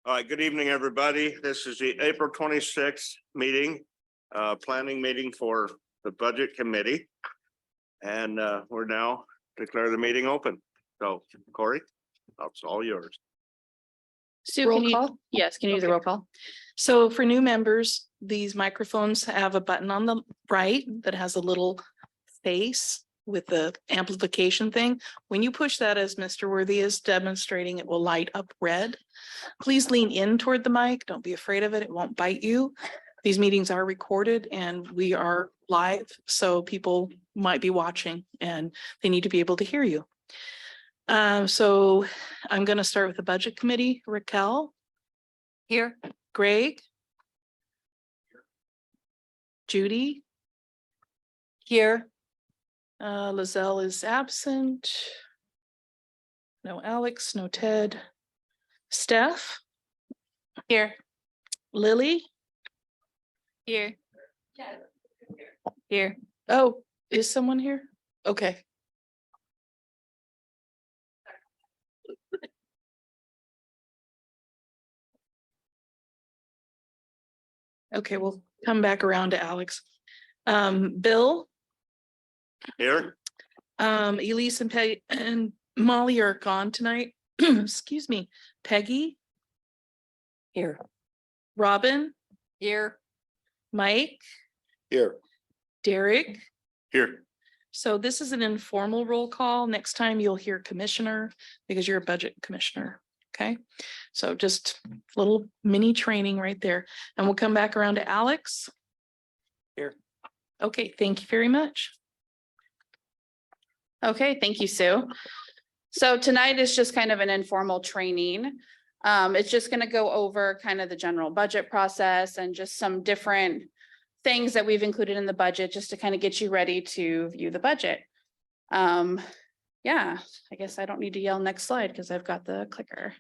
All right, good evening, everybody. This is the April 26th meeting, planning meeting for the Budget Committee. And we're now declare the meeting open. So Corey, that's all yours. Sue, Roll can you, call? yes, can you do the Okay. roll call? So for new members, these microphones have a button on the right that has a little face with the amplification thing. When you push that, as Mr. Worthy is demonstrating, it will light up red. Please lean in toward the mic. Don't be afraid of it. It won't bite you. These meetings are recorded and we are live, so people might be watching and they need to be able to hear you. So I'm going to start with the Budget Committee. Raquel? Here. Greg? Judy? Here. Lizelle is absent. No Alex, no Ted. Steph? Here. Lily? Here. Here. Oh, is someone here? Okay. Okay, we'll come back around to Alex. Bill? Here, Elise and Peggy and Molly are gone tonight. Excuse me. Peggy, Here. Robin, Here. Mike, here, Derek. here. So this is an informal roll call. Next time you'll hear commissioner because you're a budget commissioner. Okay, so just a little mini training right there. And we'll come back around to Alex. Here. Okay, thank you very much. Okay, thank you, Sue. So tonight is just kind of an informal training. It's just going to go over kind of the general budget process and just some different things that we've included in the budget just to kind of get you ready to view the budget. Yeah, I guess I don't need to yell next slide because I've got the clicker.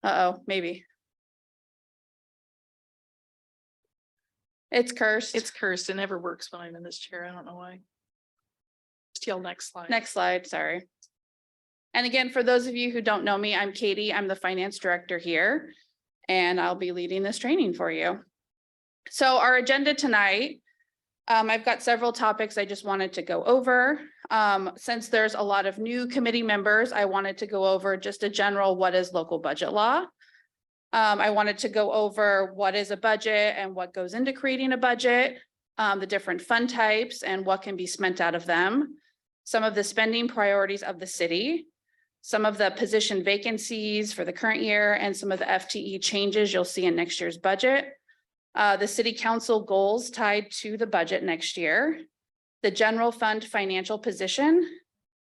Uh-oh, maybe. It's cursed. It's cursed. It never works when I'm in this chair. I don't know why. Just yell next slide. Next slide, sorry. And again, for those of you who don't know me, I'm Katie. I'm the finance director here, and I'll be leading this training for you. So our agenda tonight, I've got several topics I just wanted to go over. Since there's a lot of new committee members, I wanted to go over just a general what is local budget law. I wanted to go over what is a budget and what goes into creating a budget, the different fund types and what can be spent out of them, some of the spending priorities of the city, some of the position vacancies for the current year, and some of the FTE changes you'll see in next year's budget. The city council goals tied to the budget next year, the general fund financial position,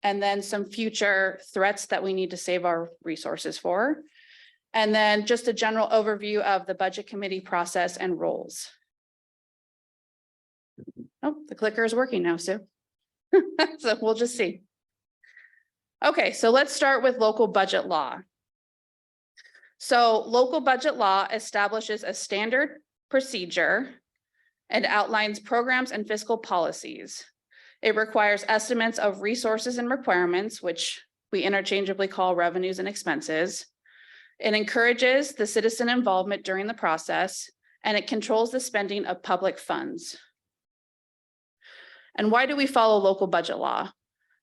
and then some future threats that we need to save our resources for. And then just a general overview of the budget committee process and roles. Oh, the clicker is working now, Sue. So we'll just see. Okay, so let's start with local budget law. So local budget law establishes a standard procedure and outlines programs and fiscal policies. It requires estimates of resources and requirements, which we interchangeably call revenues and expenses. It encourages the citizen involvement during the process, and it controls the spending of public funds. And why do we follow local budget law?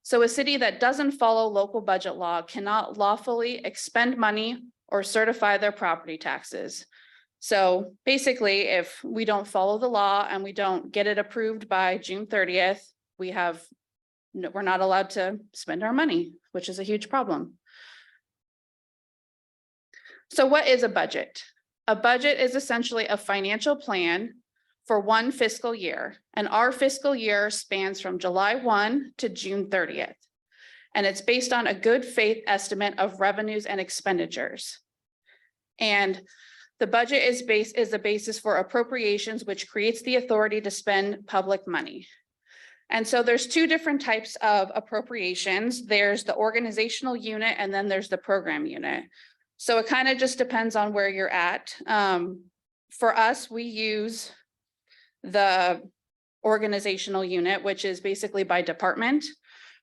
So a city that doesn't follow local budget law cannot lawfully expend money or certify their property taxes. So basically, if we don't follow the law and we don't get it approved by June 30th, we're not allowed to spend our money, which is a huge problem. So what is a budget? A budget is essentially a financial plan for one fiscal year, and our fiscal year spans from July 1 to June 30th. And it's based on a good faith estimate of revenues and expenditures. And the budget is the basis for appropriations, which creates the authority to spend public money. And so there's two different types of appropriations. There's the organizational unit, and then there's the program unit. So it kind of just depends on where you're at. For us, we use the organizational unit, which is basically by department.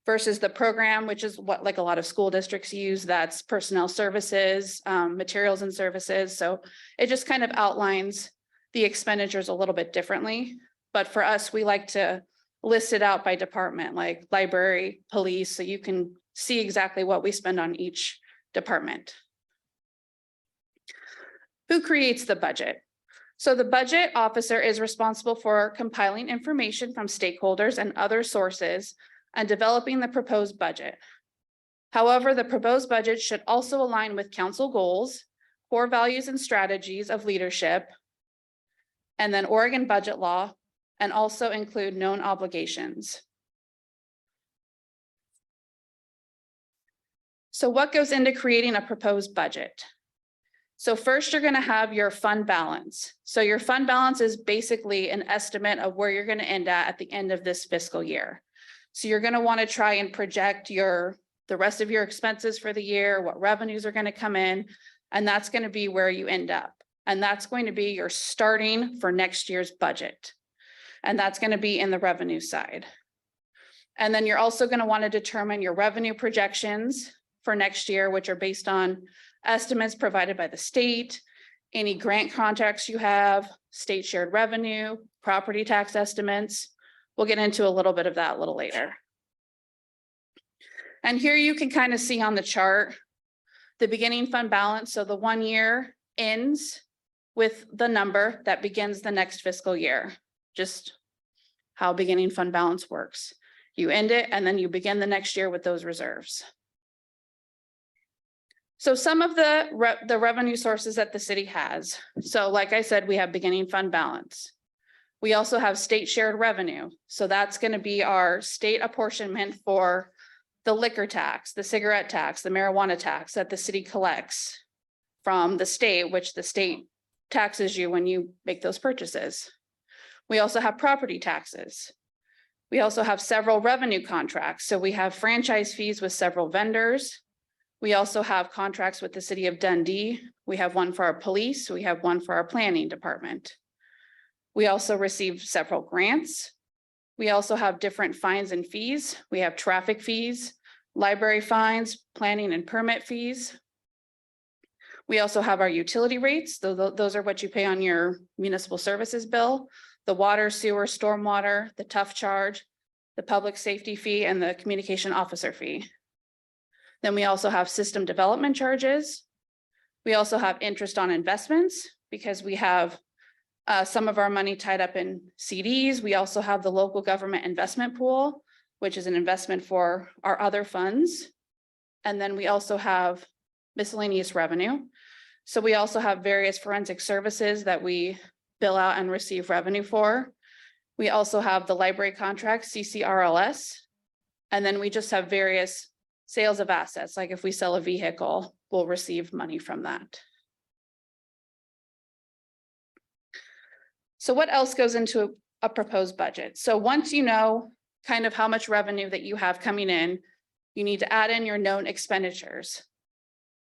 versus the program, which is what like a lot of school districts use, that's personnel services, materials and services. So it just kind of outlines the expenditures a little bit differently. But for us, we like to list it out by department, like library, police, so you can see exactly what we spend on each department. Who creates the budget? So the budget officer is responsible for compiling information from stakeholders and other sources and developing the proposed budget. However, the proposed budget should also align with council goals, core values and strategies of leadership, and then Oregon budget law, and also include known obligations. So what goes into creating a proposed budget? So first, you're going to have your fund balance. So your fund balance is basically an estimate of where you're going to end at the end of this fiscal year. So you're going to want to try and project the rest of your expenses for the year, what revenues are going to come in, and that's going to be where you end up. And that's going to be your starting for next year's budget. And that's going to be in the revenue side. And then you're also going to want to determine your revenue projections for next year, which are based on estimates provided by the state, any grant contracts you have, state shared revenue, property tax estimates. We'll get into a little bit of that a little later. And here you can kind of see on the chart, the beginning fund balance. So the 1 year ends with the number that begins the next fiscal year, just how beginning fund balance works. You end it and then you begin the next year with those reserves. So some of the revenue sources that the city has. So like I said, we have beginning fund balance. We also have state shared revenue. So that's going to be our state apportionment for the liquor tax, the cigarette tax, the marijuana tax that the city collects from the state, which the state taxes you when you make those purchases. We also have property taxes. We also have several revenue contracts. So we have franchise fees with several vendors. We also have contracts with the city of Dundee. We have one for our police. We have one for our planning department. We also receive several grants. We also have different fines and fees. We have traffic fees, library fines, planning and permit fees. We also have our utility rates. Those are what you pay on your municipal services bill, the water, sewer, stormwater, the tough charge, the public safety fee, and the communication officer fee. Then we also have system development charges. We also have interest on investments because we have some of our money tied up in CDs. We also have the local government investment pool, which is an investment for our other funds. And then we also have miscellaneous revenue. So we also have various forensic services that we bill out and receive revenue for. We also have the library contract, CCRLS. And then we just have various sales of assets. Like if we sell a vehicle, we'll receive money from that. So what else goes into a proposed budget? So once you know kind of how much revenue that you have coming in, you need to add in your known expenditures.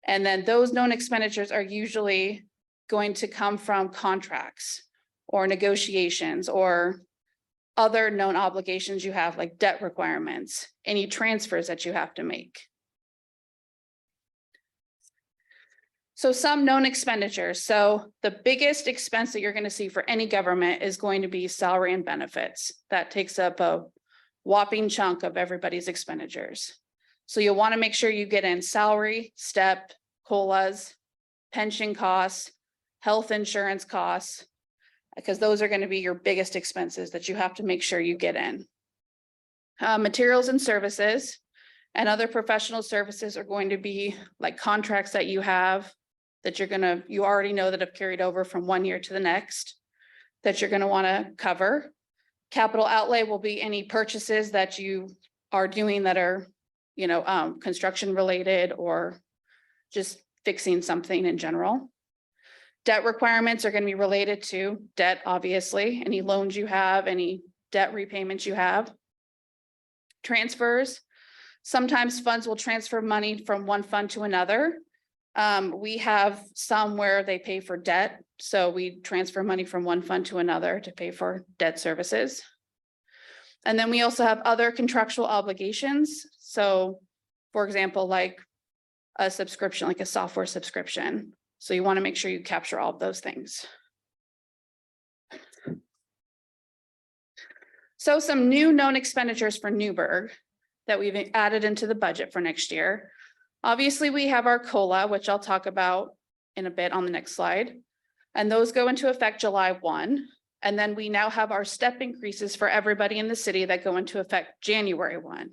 And then those known expenditures are usually going to come from contracts or negotiations or other known obligations you have, like debt requirements, any transfers that you have to make. So some known expenditures. So the biggest expense that you're going to see for any government is going to be salary and benefits. That takes up a whopping chunk of everybody's expenditures. So you'll want to make sure you get in salary, step, COLAs, pension costs, health insurance costs, because those are going to be your biggest expenses that you have to make sure you get in. Materials and services and other professional services are going to be like contracts that you have that you already know that have carried over from 1 year to the next that you're going to want to cover. Capital outlay will be any purchases that you are doing that are, construction related or just fixing something in general. Debt requirements are going to be related to debt, obviously, any loans you have, any debt repayments you have. Transfers. Sometimes funds will transfer money from one fund to another. We have some where they pay for debt. So we transfer money from one fund to another to pay for debt services. And then we also have other contractual obligations. So for example, like a subscription, like a software subscription. So you want to make sure you capture all of those things. So some new known expenditures for Newburgh that we've added into the budget for next year. Obviously, we have our COLA, which I'll talk about in a bit on the next slide. And those go into effect July 1. And then we now have our step increases for everybody in the city that go into effect January 1.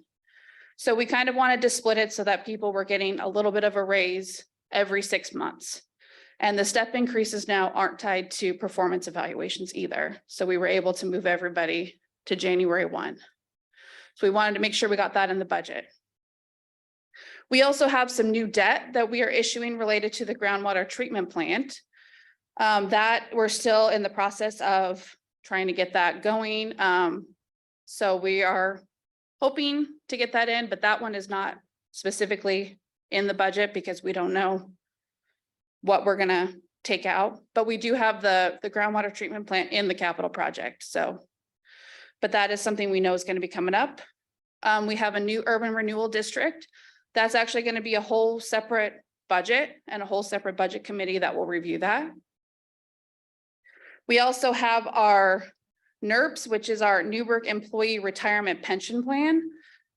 So we kind of wanted to split it so that people were getting a little bit of a raise every 6 months. And the step increases now aren't tied to performance evaluations either. So we were able to move everybody to January 1. So we wanted to make sure we got that in the budget. We also have some new debt that we are issuing related to the groundwater treatment plant. That we're still in the process of trying to get that going. So we are hoping to get that in, but that one is not specifically in the budget because we don't know what we're gonna take out. But we do have the groundwater treatment plant in the capital project, so. But that is something we know is gonna be coming up. We have a new urban renewal district. That's actually gonna be a whole separate budget and a whole separate budget committee that will review that. We also have our NERPS, which is our Newburgh Employee Retirement Pension Plan.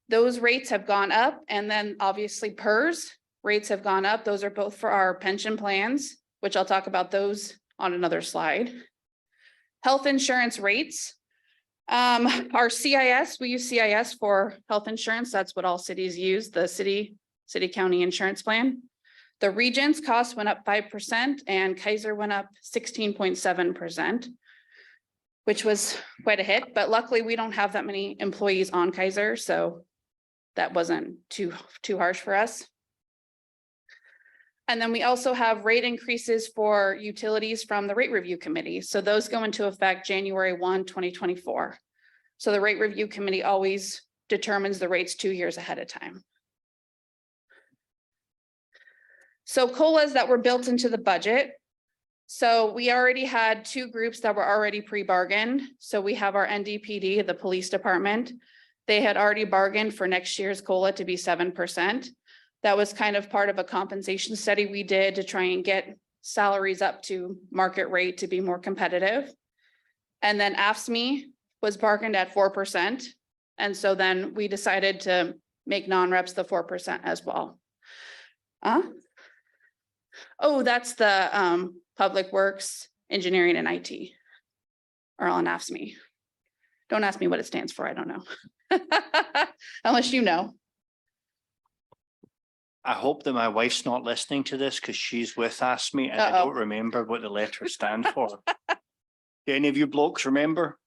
Those rates have gone up, and then obviously PERS rates have gone up. Those are both for our pension plans, which I'll talk about those on another slide. Health insurance rates. Our CIS, we use CIS for health insurance. That's what all cities use, the city county insurance plan. The Regents cost went up 5% and Kaiser went up 16.7%, which was quite a hit, but luckily we don't have that many employees on Kaiser, so that wasn't too harsh for us. And then we also have rate increases for utilities from the rate review committee. So those go into effect January 1, 2024. So the rate review committee always determines the rates 2 years ahead of time. So COLAs that were built into the budget. So we already had 2 groups that were already pre-bargained. So we have our NDPD, the police department. They had already bargained for next year's COLA to be 7%. That was kind of part of a compensation study we did to try and get salaries up to market rate to be more competitive. And then AFSCME was bargained at 4%. And so then we decided to make non-reps the 4% as well. Oh, that's the Public Works, Engineering and IT are on AFSCME. Don't ask me what it stands for, I don't know. Unless you know. I hope that my wife's not listening to this because she's with AFSCME and I don't remember what the letters stand for. Do any of you blokes remember?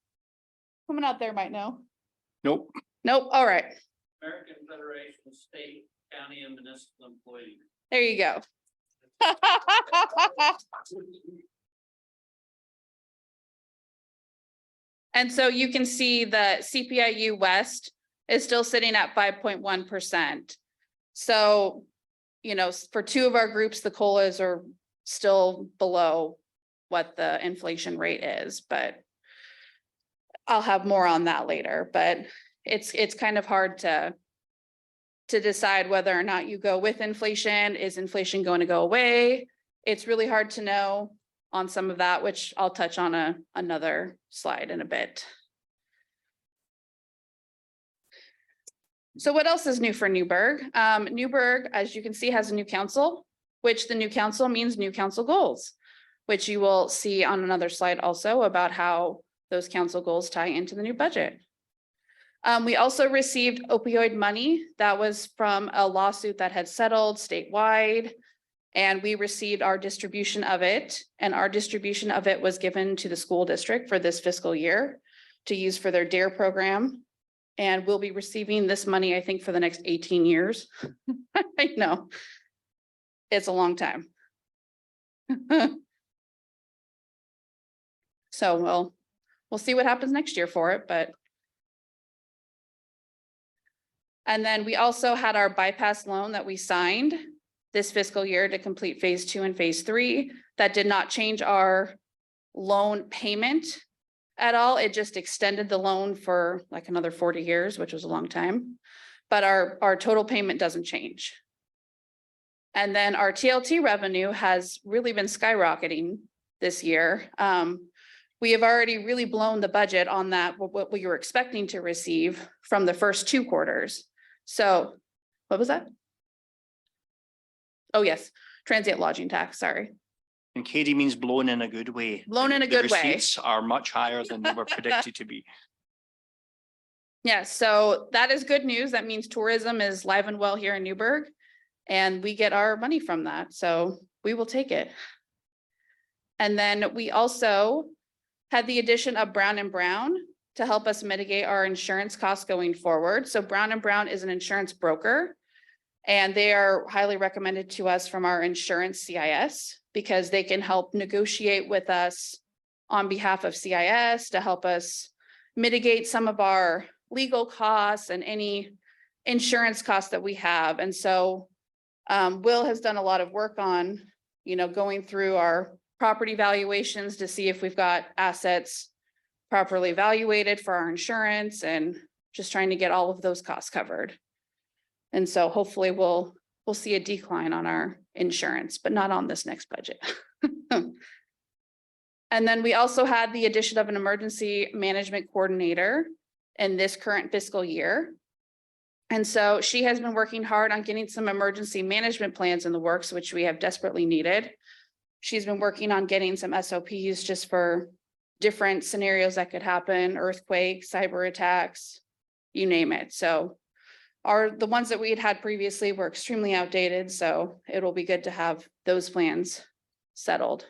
Someone out there might know. Nope. Nope, all right, American Federation of State, County and Municipal Employees. there you go. And so you can see the CPIU West is still sitting at 5.1%. So, you know, for 2 of our groups, the COLAs are still below what the inflation rate is, but I'll have more on that later, but it's kind of hard to decide whether or not you go with inflation. Is inflation going to go away? It's really hard to know on some of that, which I'll touch on another slide in a bit. So what else is new for Newburgh? Newburgh, as you can see, has a new council, which the new council means new council goals, which you will see on another slide also about how those council goals tie into the new budget. We also received opioid money that was from a lawsuit that had settled statewide, and we received our distribution of it, and our distribution of it was given to the school district for this fiscal year to use for their DARE program. And we'll be receiving this money, I think, for the next 18 years. I know. It's a long time. So we'll see what happens next year for it, but. And then we also had our bypass loan that we signed this fiscal year to complete phase 2 and phase 3. That did not change our loan payment at all. It just extended the loan for like another 40 years, which was a long time. But our total payment doesn't change. And then our TLT revenue has really been skyrocketing this year. We have already really blown the budget on that, what we were expecting to receive from the first 2 quarters. So what was that? Oh, yes, transient lodging tax, sorry. And Katie means blown in a good way. Blown in a The good way. receipts are much higher than they were predicted to be. Yeah, so that is good news. That means tourism is live and well here in Newburgh. And we get our money from that, so we will take it. And then we also had the addition of Brown and Brown to help us mitigate our insurance costs going forward. So Brown and Brown is an insurance broker. And they are highly recommended to us from our insurance CIS because they can help negotiate with us on behalf of CIS to help us mitigate some of our legal costs and any insurance costs that we have. And so Will has done a lot of work on, going through our property valuations to see if we've got assets properly evaluated for our insurance and just trying to get all of those costs covered. And so hopefully we'll see a decline on our insurance, but not on this next budget. And then we also had the addition of an emergency management coordinator in this current fiscal year. And so she has been working hard on getting some emergency management plans in the works, which we have desperately needed. She's been working on getting some SOPs just for different scenarios that could happen, earthquakes, cyber attacks, you name it. So the ones that we had previously were extremely outdated, so it'll be good to have those plans settled.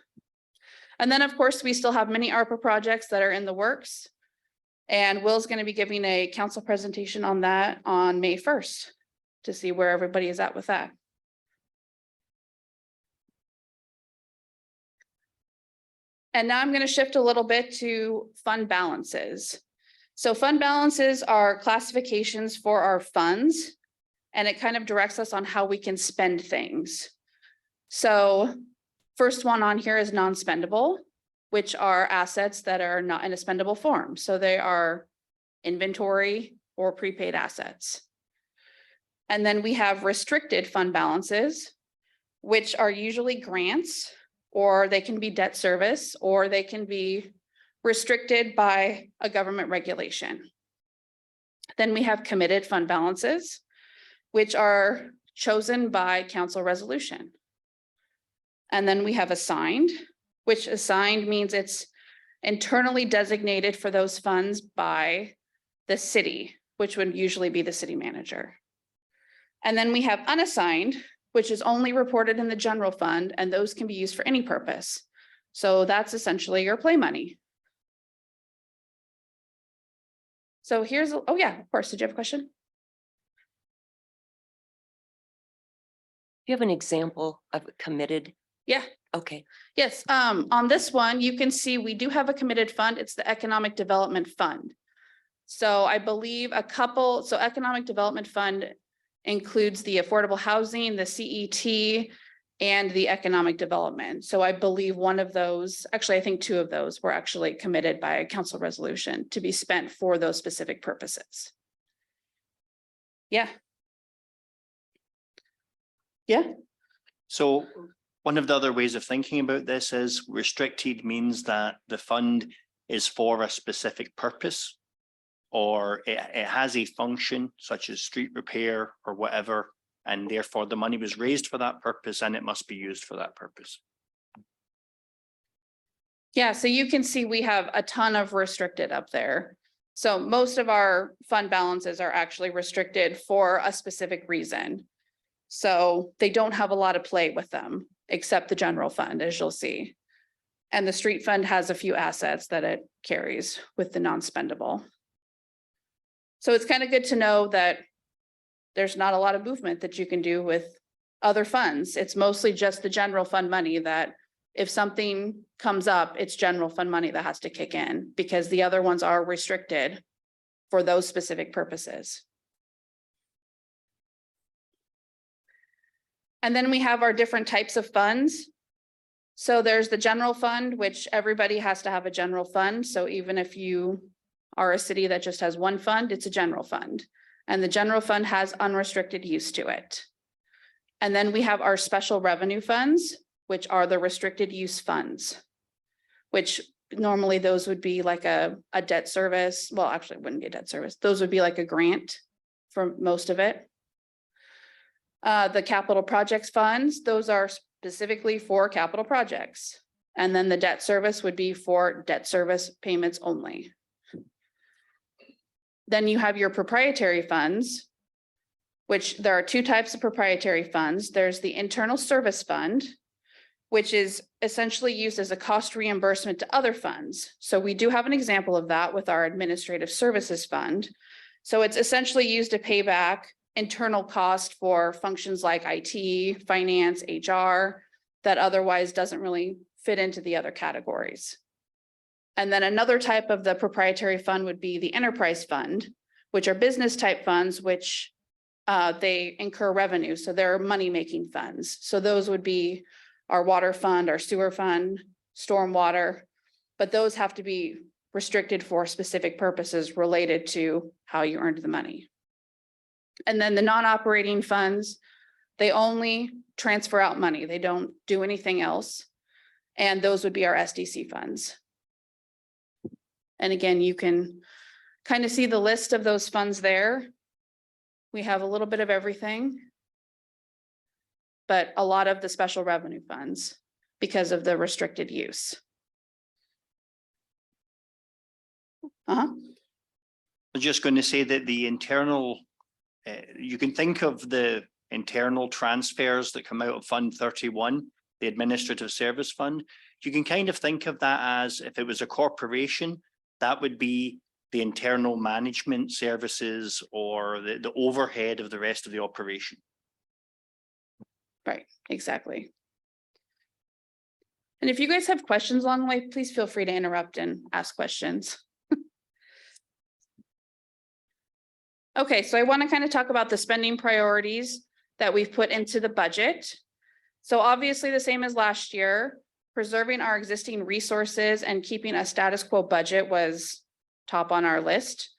And then, of course, we still have many ARPA projects that are in the works. And Will's going to be giving a council presentation on that on May 1st to see where everybody is at with that. And now I'm going to shift a little bit to fund balances. So fund balances are classifications for our funds, and it kind of directs us on how we can spend things. So first one on here is non-spendable, which are assets that are not in a spendable form. So they are inventory or prepaid assets. And then we have restricted fund balances, which are usually grants, or they can be debt service, or they can be restricted by a government regulation. Then we have committed fund balances, which are chosen by council resolution. And then we have assigned, which assigned means it's internally designated for those funds by the city, which would usually be the city manager. And then we have unassigned, which is only reported in the general fund, and those can be used for any purpose. So that's essentially your play money. So here's, oh yeah, of course, did you have a question? Do you have an example of a committed? Yeah. Okay. Yes, on this one, you can see we do have a committed fund. It's the Economic Development Fund. So I believe so Economic Development Fund includes the affordable housing, the CET, and the economic development. So I believe one of those, actually, I think 2 of those were actually committed by a council resolution to be spent for those specific purposes. Yeah. Yeah. So one of the other ways of thinking about this is restricted means that the fund is for a specific purpose, or it has a function such as street repair or whatever, and therefore the money was raised for that purpose and it must be used for that purpose. Yeah, so you can see we have a ton of restricted up there. So most of our fund balances are actually restricted for a specific reason. So they don't have a lot of play with them, except the general fund, as you'll see. And the street fund has a few assets that it carries with the non-spendable. So it's kind of good to know that there's not a lot of movement that you can do with other funds. It's mostly just the general fund money that if something comes up, it's general fund money that has to kick in, because the other ones are restricted for those specific purposes. And then we have our different types of funds. So there's the general fund, which everybody has to have a general fund. So even if you are a city that just has one fund, it's a general fund. And the general fund has unrestricted use to it. And then we have our special revenue funds, which are the restricted use funds, which normally those would be like a debt service. Well, actually it wouldn't be a debt service. Those would be like a grant for most of it. The capital projects funds, those are specifically for capital projects. And then the debt service would be for debt service payments only. Then you have your proprietary funds, which there are two types of proprietary funds. There's the internal service fund, which is essentially used as a cost reimbursement to other funds. So we do have an example of that with our administrative services fund. So it's essentially used to pay back internal cost for functions like IT, finance, HR, that otherwise doesn't really fit into the other categories. And then another type of the proprietary fund would be the enterprise fund, which are business type funds, which they incur revenue. So they're money-making funds. So those would be our water fund, our sewer fund, stormwater, but those have to be restricted for specific purposes related to how you earned the money. And then the non-operating funds, they only transfer out money. They don't do anything else. And those would be our SDC funds. And again, you can kind of see the list of those funds there. We have a little bit of everything, but a lot of the special revenue funds because of the restricted use. I'm just going to say that the internal, you can think of the internal transfers that come out of Fund 31, the Administrative Service Fund. You can kind of think of that as if it was a corporation, that would be the internal management services or the overhead of the rest of the operation. Right, exactly. And if you guys have questions along the way, please feel free to interrupt and ask questions. Okay, so I want to kind of talk about the spending priorities that we've put into the budget. So obviously the same as last year, preserving our existing resources and keeping a status quo budget was top on our list.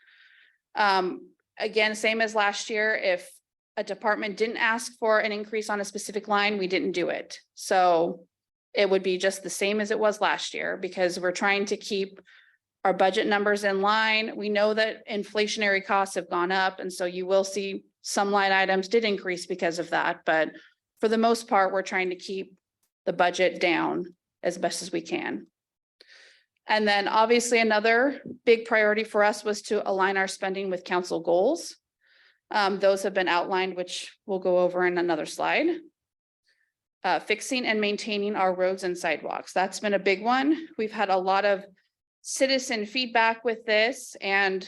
Again, same as last year, if a department didn't ask for an increase on a specific line, we didn't do it. So it would be just the same as it was last year because we're trying to keep our budget numbers in line. We know that inflationary costs have gone up, and so you will see some line items did increase because of that. But for the most part, we're trying to keep the budget down as best as we can. And then obviously another big priority for us was to align our spending with council goals. Those have been outlined, which we'll go over in another slide. Fixing and maintaining our roads and sidewalks. That's been a big one. We've had a lot of citizen feedback with this, and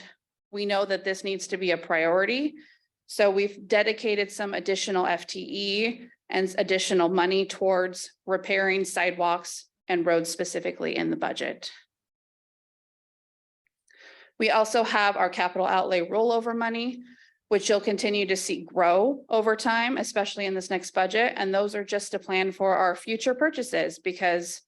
we know that this needs to be a priority. So we've dedicated some additional FTE and additional money towards repairing sidewalks and roads specifically in the budget. We also have our capital outlay rollover money, which you'll continue to see grow over time, especially in this next budget. And those are just to plan for our future purchases because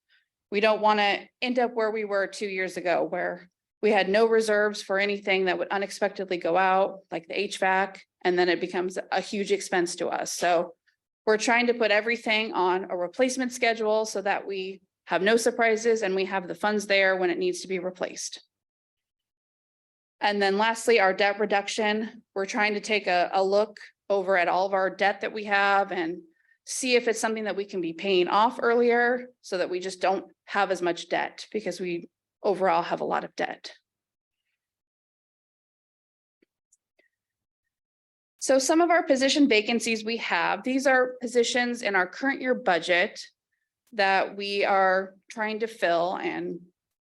we don't want to end up where we were 2 years ago, where we had no reserves for anything that would unexpectedly go out, like the HVAC, and then it becomes a huge expense to us. So we're trying to put everything on a replacement schedule so that we have no surprises and we have the funds there when it needs to be replaced. And then lastly, our debt reduction. We're trying to take a look over at all of our debt that we have and see if it's something that we can be paying off earlier so that we just don't have as much debt because we overall have a lot of debt. So some of our position vacancies we have, these are positions in our current year budget that we are trying to fill, and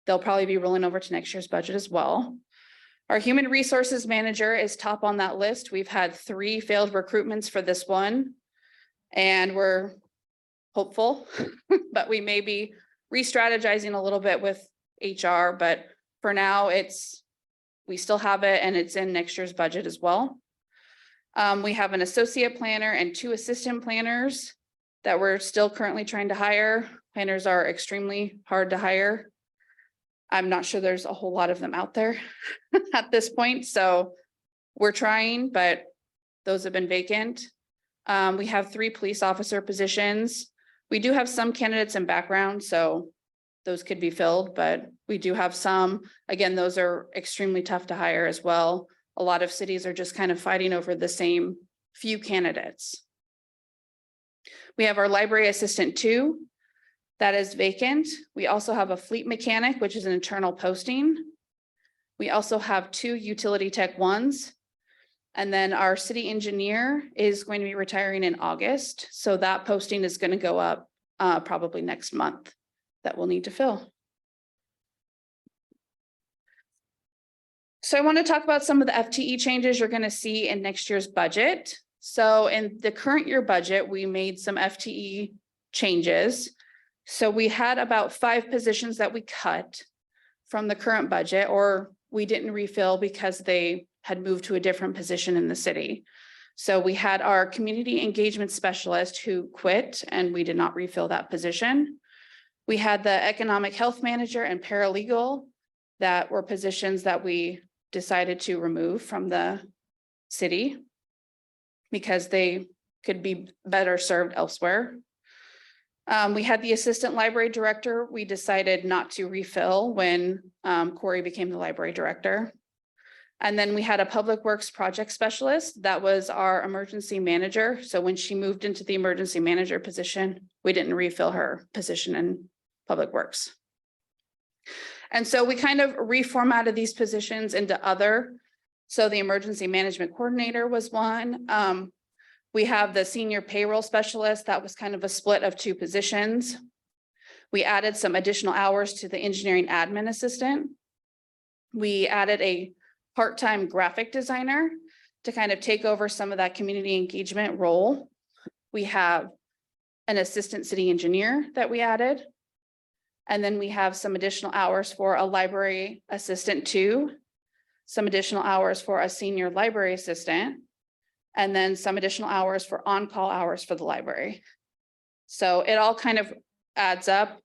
they'll probably be rolling over to next year's budget as well. Our human resources manager is top on that list. We've had 3 failed recruitments for this one, and we're hopeful, but we may be re-strategizing a little bit with HR, but for now we still have it and it's in next year's budget as well. We have an associate planner and 2 assistant planners that we're still currently trying to hire. Planners are extremely hard to hire. I'm not sure there's a whole lot of them out there at this point, so we're trying, but those have been vacant. We have 3 police officer positions. We do have some candidates in background, so those could be filled, but we do have some. Again, those are extremely tough to hire as well. A lot of cities are just kind of fighting over the same few candidates. We have our library assistant 2. That is vacant. We also have a fleet mechanic, which is an internal posting. We also have 2 utility tech 1s. And then our city engineer is going to be retiring in August. So that posting is going to go up probably next month that we'll need to fill. So I want to talk about some of the FTE changes you're going to see in next year's budget. So in the current year budget, we made some FTE changes. So we had about 5 positions that we cut from the current budget, or we didn't refill because they had moved to a different position in the city. So we had our community engagement specialist who quit, and we did not refill that position. We had the economic health manager and paralegal that were positions that we decided to remove from the city because they could be better served elsewhere. We had the assistant library director. We decided not to refill when Corey became the library director. And then we had a public works project specialist. That was our emergency manager. So when she moved into the emergency manager position, we didn't refill her position in public works. And so we kind of reformatted these positions into other. So the emergency management coordinator was one. We have the senior payroll specialist. That was kind of a split of 2 positions. We added some additional hours to the engineering admin assistant. We added a part-time graphic designer to kind of take over some of that community engagement role. We have an assistant city engineer that we added. And then we have some additional hours for a library assistant 2, some additional hours for a senior library assistant, and then some additional hours for on-call hours for the library. So it all kind of adds up.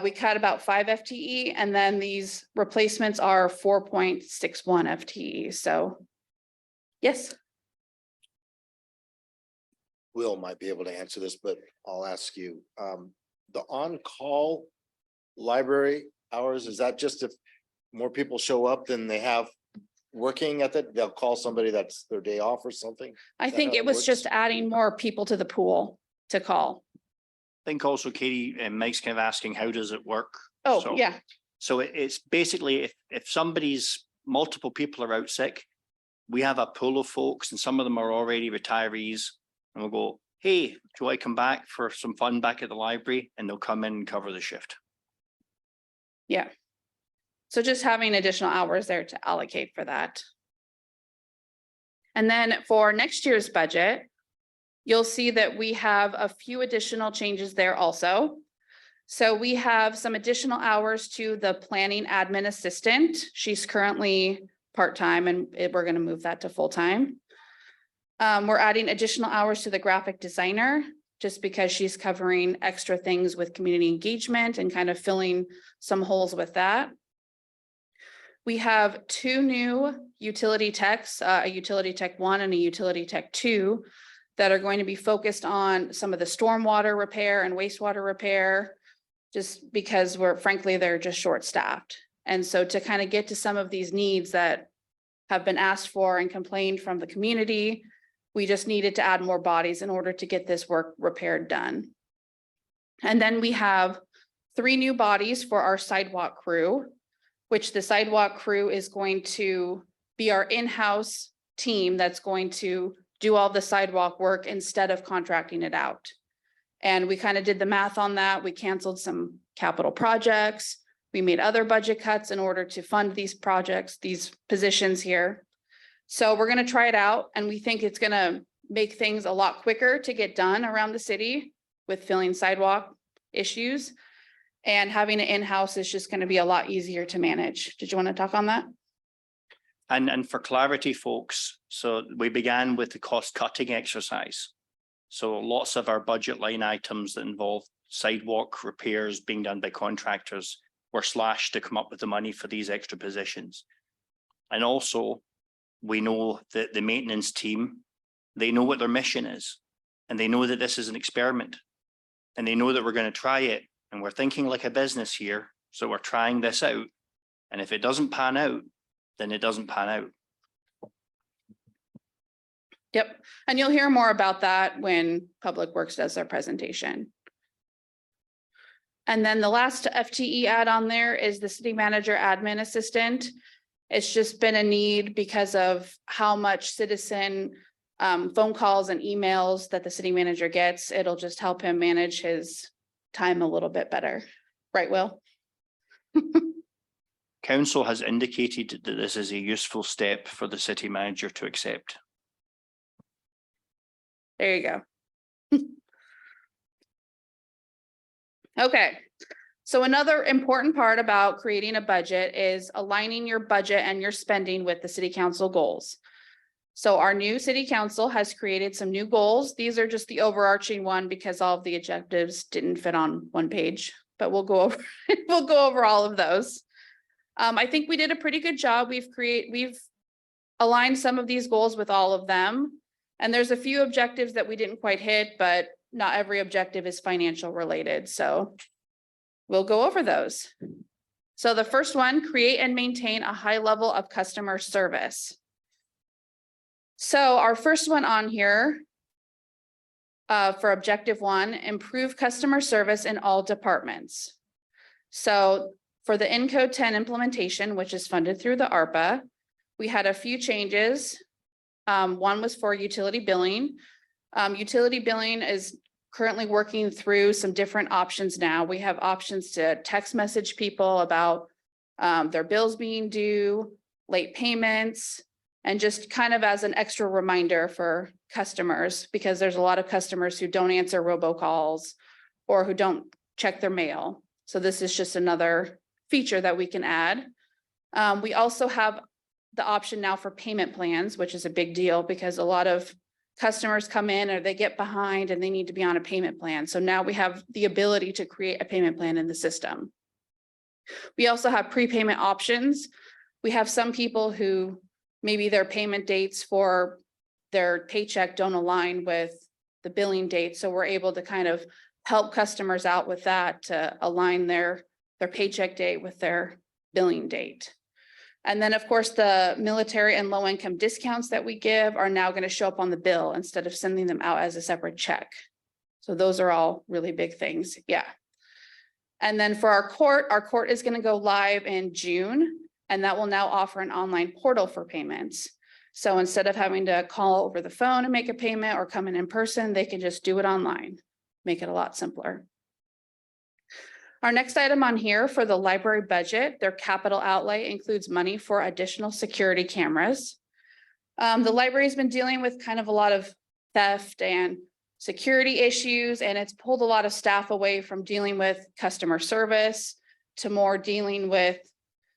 We cut about 5 FTE, and then these replacements are 4.61 FTE. So yes. Will might be able to answer this, but I'll ask you. The on-call library hours, is that just if more people show up than they have working at it, they'll call somebody that's their day off or something? I Is that think how it was works? just adding more people to the pool to call. I think also Katie and Mike's kind of asking, how does it work? Oh, So- yeah. So it's basically if somebody's multiple people are out sick, we have a pool of folks and some of them are already retirees. And we'll go, hey, do I come back for some fun back at the library? And they'll come in and cover the shift. Yeah. So just having additional hours there to allocate for that. And then for next year's budget, you'll see that we have a few additional changes there also. So we have some additional hours to the planning admin assistant. She's currently part-time and we're going to move that to full-time. We're adding additional hours to the graphic designer just because she's covering extra things with community engagement and kind of filling some holes with that. We have 2 new utility techs, a utility tech 1 and a utility tech 2, that are going to be focused on some of the stormwater repair and wastewater repair, just because frankly, they're just short-staffed. And so to kind of get to some of these needs that have been asked for and complained from the community, we just needed to add more bodies in order to get this work repaired done. And then we have 3 new bodies for our sidewalk crew, which the sidewalk crew is going to be our in-house team that's going to do all the sidewalk work instead of contracting it out. And we kind of did the math on that. We canceled some capital projects. We made other budget cuts in order to fund these projects, these positions here. So we're going to try it out, and we think it's going to make things a lot quicker to get done around the city with filling sidewalk issues. And having it in-house is just going to be a lot easier to manage. Did you want to talk on that? And for clarity, folks, so we began with the cost cutting exercise. So lots of our budget line items that involve sidewalk repairs being done by contractors were slashed to come up with the money for these extra positions. And also, we know that the maintenance team, they know what their mission is, and they know that this is an experiment. And they know that we're going to try it, and we're thinking like a business here, so we're trying this out. And if it doesn't pan out, then it doesn't pan out. Yep, and you'll hear more about that when Public Works does their presentation. And then the last FTE add on there is the city manager admin assistant. It's just been a need because of how much citizen phone calls and emails that the city manager gets. It'll just help him manage his time a little bit better. Right, Will? Council has indicated that this is a useful step for the city manager to accept. There you go. Okay, so another important part about creating a budget is aligning your budget and your spending with the city council goals. So our new city council has created some new goals. These are just the overarching one because all of the objectives didn't fit on one page, but we'll go over, we'll go over all of those. I think we did a pretty good job. We've aligned some of these goals with all of them. And there's a few objectives that we didn't quite hit, but not every objective is financial related. So we'll go over those. So the first one, create and maintain a high level of customer service. So our first one on here for objective 1, improve customer service in all departments. So for the Encode 10 implementation, which is funded through the ARPA, we had a few changes. One was for utility billing. Utility billing is currently working through some different options now. We have options to text message people about their bills being due, late payments, and just kind of as an extra reminder for customers, because there's a lot of customers who don't answer robocalls or who don't check their mail. So this is just another feature that we can add. We also have the option now for payment plans, which is a big deal because a lot of customers come in or they get behind and they need to be on a payment plan. So now we have the ability to create a payment plan in the system. We also have prepayment options. We have some people who maybe their payment dates for their paycheck don't align with the billing date. So we're able to kind of help customers out with that to align their paycheck date with their billing date. And then, of course, the military and low income discounts that we give are now going to show up on the bill instead of sending them out as a separate check. So those are all really big things. Yeah. And then for our court is going to go live in June, and that will now offer an online portal for payments. So instead of having to call over the phone and make a payment or come in person, they can just do it online, make it a lot simpler. Our next item on here for the library budget, their capital outlay includes money for additional security cameras. The library has been dealing with kind of a lot of theft and security issues, and it's pulled a lot of staff away from dealing with customer service to more dealing with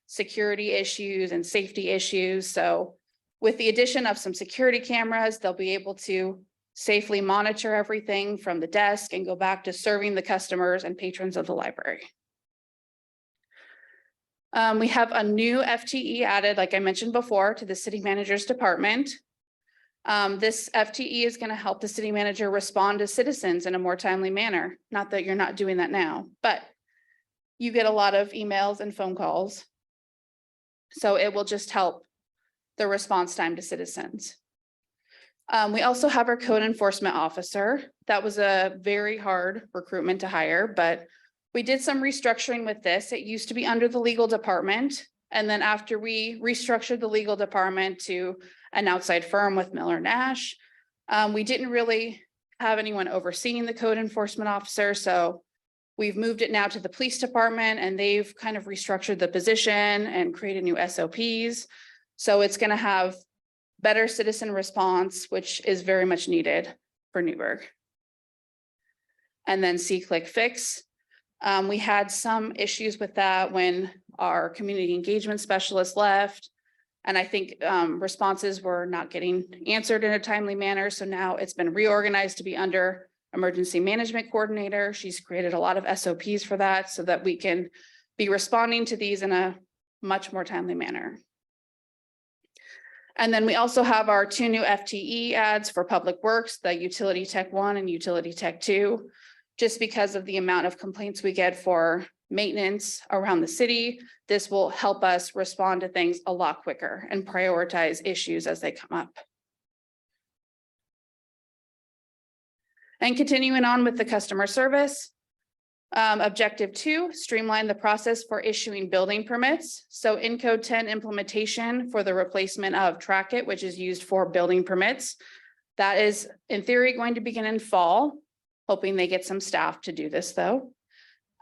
security issues and safety issues. So with the addition of some security cameras, they'll be able to safely monitor everything from the desk and go back to serving the customers and patrons of the library. We have a new FTE added, like I mentioned before, to the city manager's department. This FTE is going to help the city manager respond to citizens in a more timely manner. Not that you're not doing that now, but you get a lot of emails and phone calls. So it will just help the response time to citizens. We also have our code enforcement officer. That was a very hard recruitment to hire, but we did some restructuring with this. It used to be under the legal department. And then after we restructured the legal department to an outside firm with Miller Nash, we didn't really have anyone overseeing the code enforcement officer. So we've moved it now to the police department, and they've kind of restructured the position and created new SOPs. So it's going to have better citizen response, which is very much needed for Newburgh. And then See-Click-Fix. We had some issues with that when our community engagement specialist left. And I think responses were not getting answered in a timely manner. So now it's been reorganized to be under Emergency Management Coordinator. She's created a lot of SOPs for that so that we can be responding to these in a much more timely manner. And then we also have our 2 new FTE ads for Public Works, the Utility Tech 1 and Utility Tech 2. Just because of the amount of complaints we get for maintenance around the city, this will help us respond to things a lot quicker and prioritize issues as they come up. And continuing on with the customer service. Objective 2, streamline the process for issuing building permits. So in Code 10 implementation for the replacement of Trackit, which is used for building permits. That is in theory going to begin in fall, hoping they get some staff to do this though.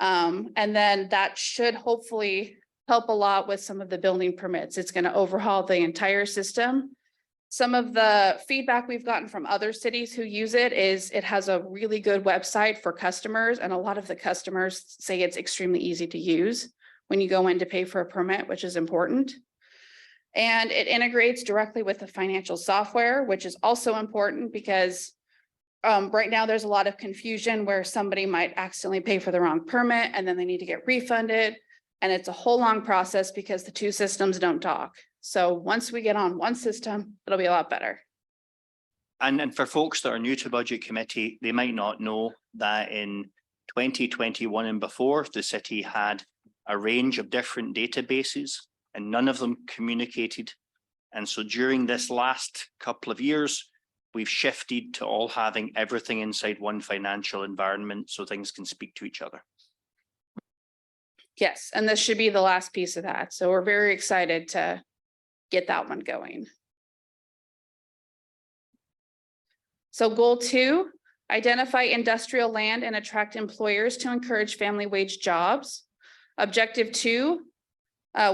And then that should hopefully help a lot with some of the building permits. It's going to overhaul the entire system. Some of the feedback we've gotten from other cities who use it is it has a really good website for customers, and a lot of the customers say it's extremely easy to use when you go in to pay for a permit, which is important. And it integrates directly with the financial software, which is also important because right now there's a lot of confusion where somebody might accidentally pay for the wrong permit and then they need to get refunded. And it's a whole long process because the 2 systems don't talk. So once we get on one system, it'll be a lot better. And for folks that are new to Budget Committee, they might not know that in 2021 and before, the city had a range of different databases and none of them communicated. And so during this last couple of years, we've shifted to all having everything inside one financial environment so things can speak to each other. Yes, and this should be the last piece of that. So we're very excited to get that one going. So goal 2, identify industrial land and attract employers to encourage family wage jobs. Objective 2,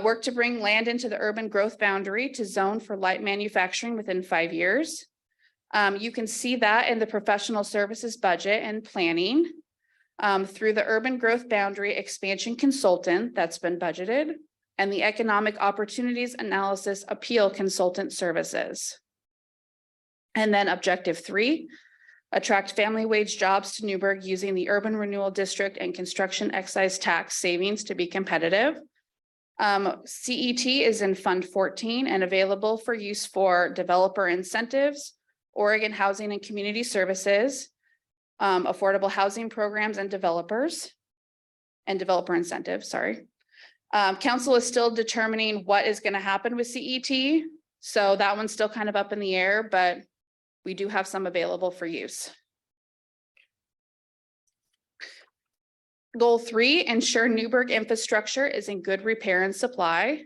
work to bring land into the urban growth boundary to zone for light manufacturing within 5 years. You can see that in the professional services budget and planning through the urban growth boundary expansion consultant that's been budgeted and the economic opportunities analysis appeal consultant services. And then objective 3, attract family wage jobs to Newburgh using the urban renewal district and construction excise tax savings to be competitive. CET is in Fund 14 and available for use for developer incentives, Oregon Housing and Community Services, affordable housing programs and developer incentives, sorry. Council is still determining what is going to happen with CET. So that one's still kind of up in the air, but we do have some available for use. Goal 3, ensure Newburgh infrastructure is in good repair and supply.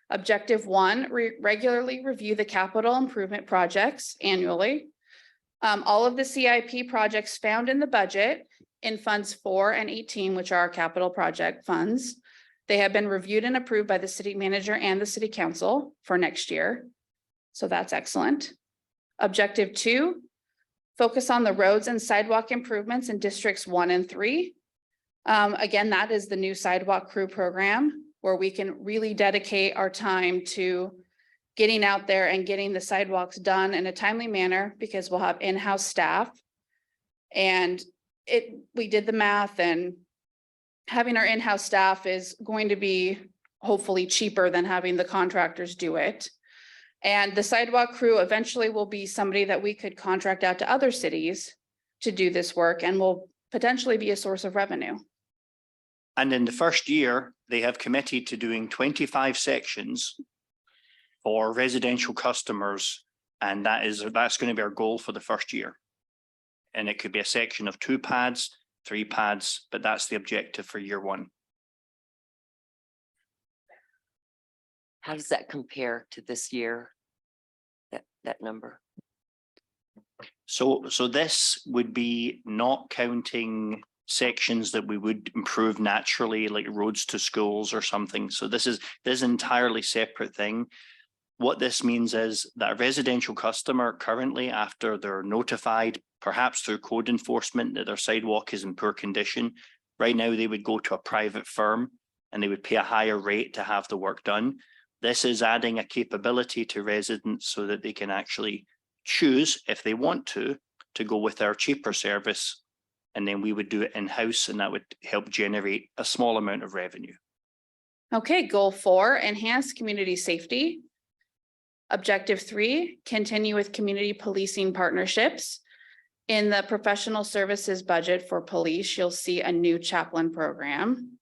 Objective 1, regularly review the capital improvement projects annually. All of the CIP projects found in the budget in funds 4 and 18, which are our capital project funds. They have been reviewed and approved by the city manager and the city council for next year. So that's excellent. Objective 2, focus on the roads and sidewalk improvements in districts 1 and 3. Again, that is the new sidewalk crew program where we can really dedicate our time to getting out there and getting the sidewalks done in a timely manner because we'll have in-house staff. And we did the math, and having our in-house staff is going to be hopefully cheaper than having the contractors do it. And the sidewalk crew eventually will be somebody that we could contract out to other cities to do this work and will potentially be a source of revenue. And in the first year, they have committed to doing 25 sections for residential customers. And that's going to be our goal for the first year. And it could be a section of 2 pads, 3 pads, but that's the objective for year 1. How does that compare to this year? That number? So this would be not counting sections that we would improve naturally, like roads to schools or something. So this is entirely separate thing. What this means is that a residential customer currently, after they're notified, perhaps through code enforcement, that their sidewalk is in poor condition, right now they would go to a private firm and they would pay a higher rate to have the work done. This is adding a capability to residents so that they can actually choose, if they want to go with our cheaper service. And then we would do it in-house, and that would help generate a small amount of revenue. Okay, goal 4, enhance community safety. Objective 3, continue with community policing partnerships. In the professional services budget for police, you'll see a new chaplain program,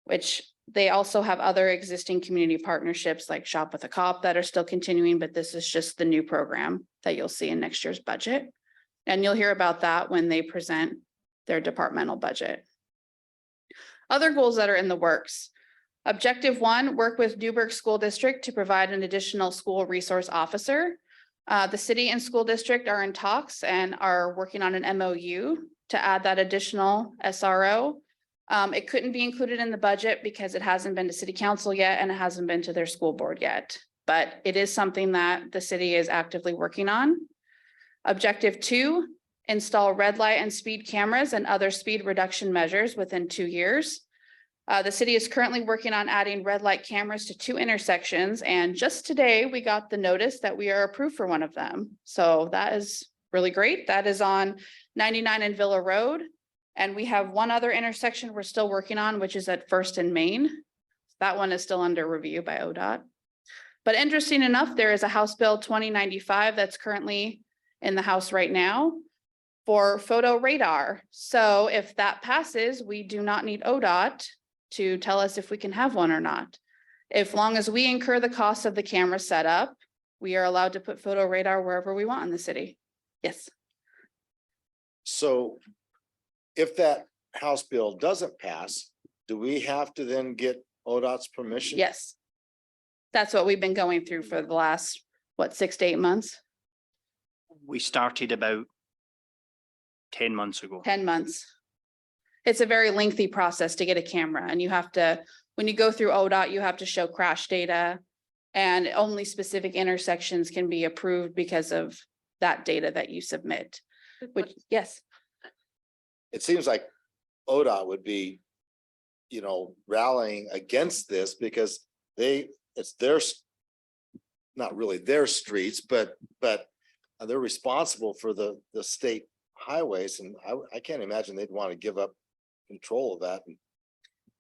which they also have other existing community partnerships like Shop with a Cop that are still continuing, but this is just the new program that you'll see in next year's budget. And you'll hear about that when they present their departmental budget. Other goals that are in the works. Objective 1, work with Newburgh School District to provide an additional school resource officer. The city and school district are in talks and are working on an MOU to add that additional SRO. It couldn't be included in the budget because it hasn't been to city council yet and it hasn't been to their school board yet. But it is something that the city is actively working on. Objective 2, install red light and speed cameras and other speed reduction measures within 2 years. The city is currently working on adding red light cameras to 2 intersections, and just today we got the notice that we are approved for one of them. So that is really great. That is on 99 and Villa Road. And we have one other intersection we're still working on, which is at First and Main. That one is still under review by ODOT. But interesting enough, there is a House Bill 2095 that's currently in the House right now for photo radar. So if that passes, we do not need ODOT to tell us if we can have one or not. As long as we incur the cost of the camera setup, we are allowed to put photo radar wherever we want in the city. Yes. So if that House bill doesn't pass, do we have to then get ODOT's permission? Yes. That's what we've been going through for the last, what, 6 to 8 months, We started about 10 months ago. 10 months. It's a very lengthy process to get a camera, and you have to, when you go through ODOT, you have to show crash data. And only specific intersections can be approved because of that data that you submit, which, yes. It seems like ODOT would be, rallying against this because it's their, not really their streets, but they're responsible for the state highways, and I can't imagine they'd want to give up control of that.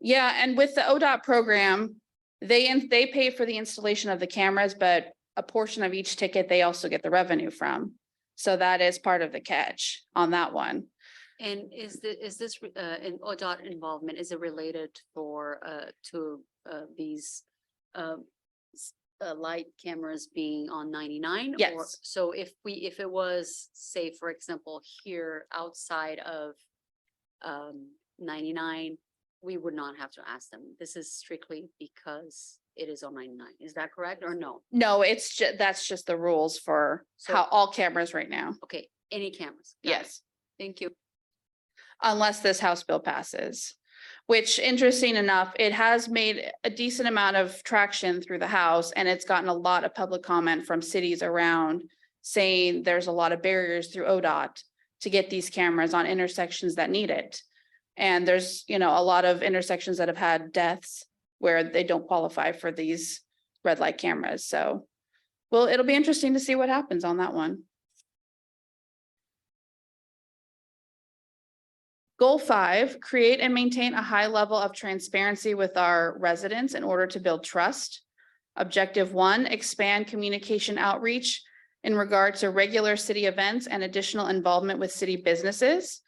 Yeah, and with the ODOT program, they pay for the installation of the cameras, but a portion of each ticket, they also get the revenue from. So that is part of the catch on that one. And is this in ODOT involvement, is it related to these light cameras being on 99? Yes. Or so if it was, say, for example, here outside of 99, we would not have to ask them. This is strictly because it is on 99. Is that correct or no? No, that's just the rules for So- how all cameras right now. Okay, any cameras? Got it. Yes, Thank you. unless this House bill passes. Which, interesting enough, it has made a decent amount of traction through the House, and it's gotten a lot of public comment from cities around saying there's a lot of barriers through ODOT to get these cameras on intersections that need it. And there's, a lot of intersections that have had deaths where they don't qualify for these red light cameras. So, well, it'll be interesting to see what happens on that one. Goal 5, create and maintain a high level of transparency with our residents in order to build trust. Objective 1, expand communication outreach in regard to regular city events and additional involvement with city businesses.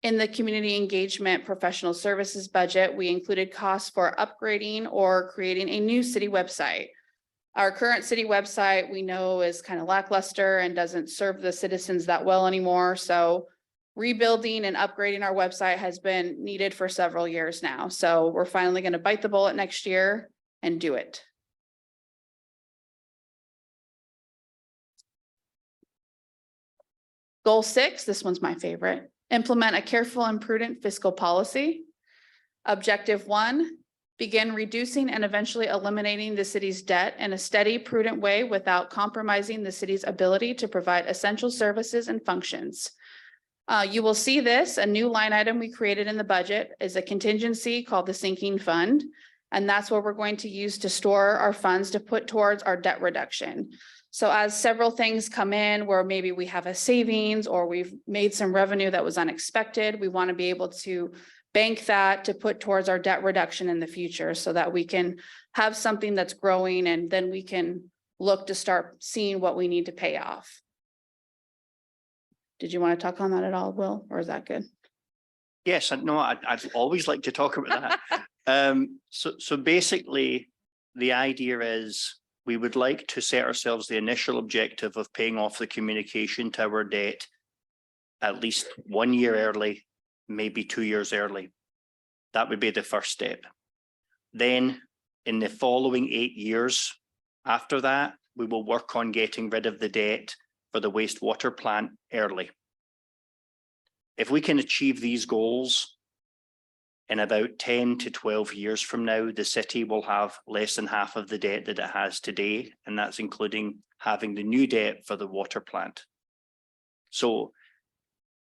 In the community engagement professional services budget, we included costs for upgrading or creating a new city website. Our current city website, we know, is kind of lackluster and doesn't serve the citizens that well anymore. So rebuilding and upgrading our website has been needed for several years now. So we're finally going to bite the bullet next year and do it. Goal 6, this one's my favorite. Implement a careful and prudent fiscal policy. Objective 1, begin reducing and eventually eliminating the city's debt in a steady, prudent way without compromising the city's ability to provide essential services and functions. You will see this, a new line item we created in the budget is a contingency called the sinking fund. And that's what we're going to use to store our funds to put towards our debt reduction. So as several things come in where maybe we have a savings or we've made some revenue that was unexpected, we want to be able to bank that to put towards our debt reduction in the future so that we can have something that's growing and then we can look to start seeing what we need to pay off. Did you want to talk on that at all, Will, or is that good? Yes, no, I'd always like to talk about that. So basically, the idea is we would like to set ourselves the initial objective of paying off the communication tower debt at least 1 year early, maybe 2 years early. That would be the first step. Then in the following 8 years after that, we will work on getting rid of the debt for the wastewater plant early. If we can achieve these goals in about 10 to 12 years from now, the city will have less than half of the debt that it has today, and that's including having the new debt for the water plant. So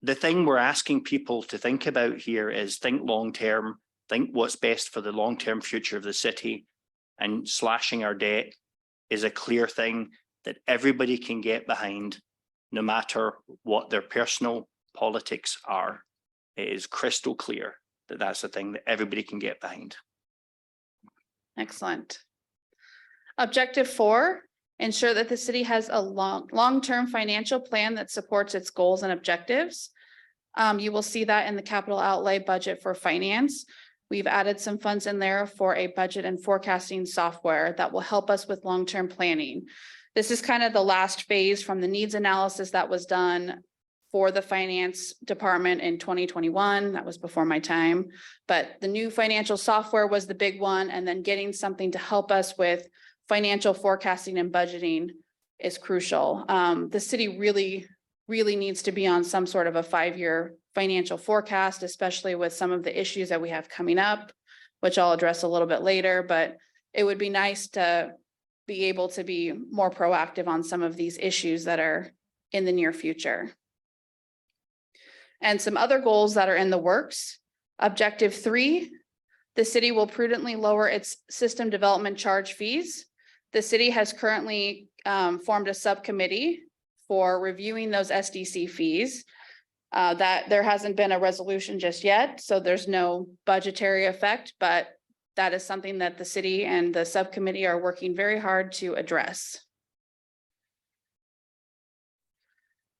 the thing we're asking people to think about here is think long-term, think what's best for the long-term future of the city, and slashing our debt is a clear thing that everybody can get behind, no matter what their personal politics are. It is crystal clear that that's the thing that everybody can get behind. Excellent. Objective 4, ensure that the city has a long-term financial plan that supports its goals and objectives. You will see that in the capital outlay budget for finance. We've added some funds in there for a budget and forecasting software that will help us with long-term planning. This is kind of the last phase from the needs analysis that was done for the finance department in 2021. That was before my time, but the new financial software was the big one. And then getting something to help us with financial forecasting and budgeting is crucial. The city really needs to be on some sort of a 5-year financial forecast, especially with some of the issues that we have coming up, which I'll address a little bit later, but it would be nice to be able to be more proactive on some of these issues that are in the near future. And some other goals that are in the works. Objective 3, the city will prudently lower its system development charge fees. The city has currently formed a subcommittee for reviewing those SDC fees. That there hasn't been a resolution just yet, so there's no budgetary effect, but that is something that the city and the subcommittee are working very hard to address.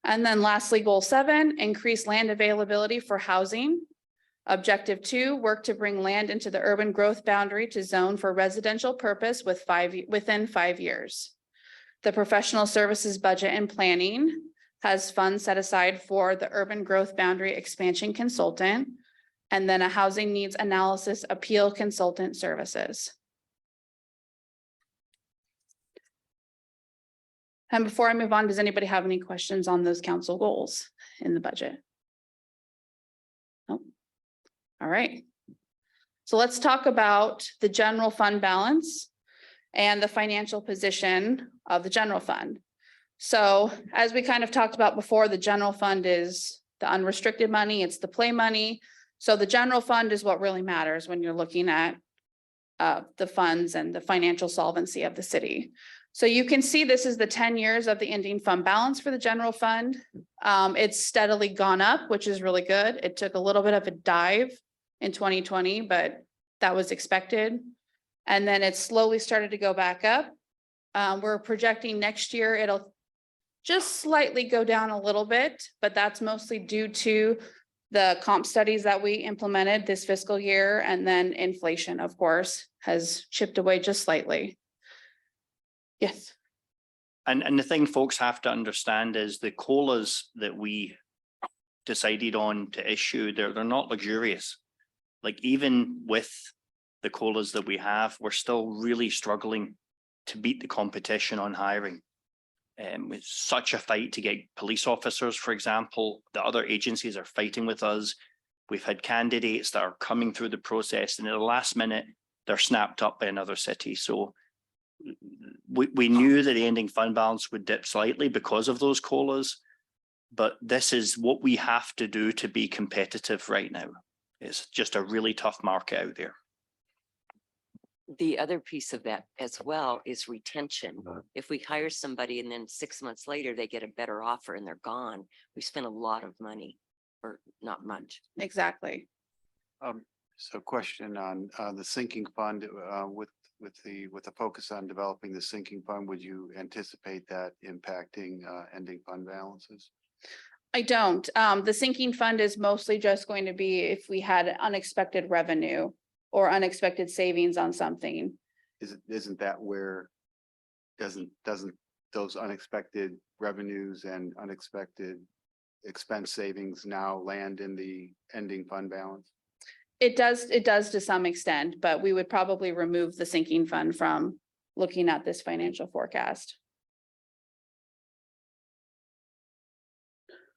And then lastly, goal 7, increase land availability for housing. Objective 2, work to bring land into the urban growth boundary to zone for residential purpose within 5 years. The professional services budget and planning has funds set aside for the urban growth boundary expansion consultant, and then a housing needs analysis appeal consultant services. And before I move on, does anybody have any questions on those council goals in the budget? Oh, all right. So let's talk about the general fund balance and the financial position of the general fund. So as we kind of talked about before, the general fund is the unrestricted money, it's the play money. So the general fund is what really matters when you're looking at the funds and the financial solvency of the city. So you can see this is the 10 years of the ending fund balance for the general fund. It's steadily gone up, which is really good. It took a little bit of a dive in 2020, but that was expected. And then it slowly started to go back up. We're projecting next year, it'll just slightly go down a little bit, but that's mostly due to the comp studies that we implemented this fiscal year. And then inflation, of course, has chipped away just slightly. Yes. And the thing folks have to understand is the COLAs that we decided on to issue, they're not luxurious. Like even with the COLAs that we have, we're still really struggling to beat the competition on hiring. It's such a fight to get police officers, for example. The other agencies are fighting with us. We've had candidates that are coming through the process and at the last minute, they're snapped up by another city. So we knew that the ending fund balance would dip slightly because of those COLAs, but this is what we have to do to be competitive right now. It's just a really tough market out there. the other piece of that as well is retention. If we hire somebody and then 6 months later, they get a better offer and they're gone, we spend a lot of money or not much. Exactly. So question on the sinking fund, with the focus on developing the sinking fund, would you anticipate that impacting ending fund balances? I don't. The sinking fund is mostly just going to be if we had unexpected revenue or unexpected savings on something. Isn't that where doesn't those unexpected revenues and unexpected expense savings now land in the ending fund balance? It does to some extent, but we would probably remove the sinking fund from looking at this financial forecast.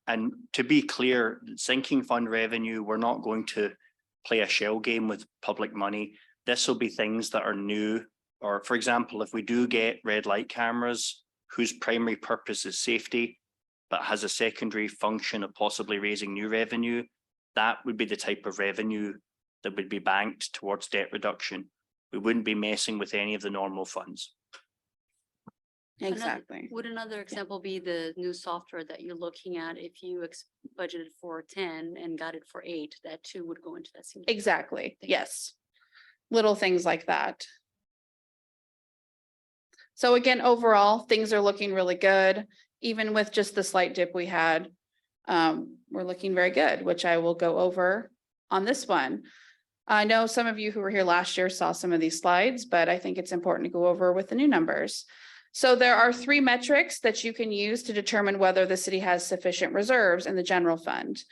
And to be clear, sinking fund revenue, we're not going to play a shell game with public money. This will be things that are new, or for example, if we do get red light cameras whose primary purpose is safety, but has a secondary function of possibly raising new revenue, that would be the type of revenue that would be banked towards debt reduction. We wouldn't be messing with any of the normal funds. Exactly. Would another example be the new software that you're looking at? If you budgeted for 10 and got it for 8, that too would go into that. single- Exactly. Yes. Little things like that. So again, overall, things are looking really good, even with just the slight dip we had. We're looking very good, which I will go over on this one. I know some of you who were here last year saw some of these slides, but I think it's important to go over with the new numbers. So there are 3 metrics that you can use to determine whether the city has sufficient reserves in the general fund.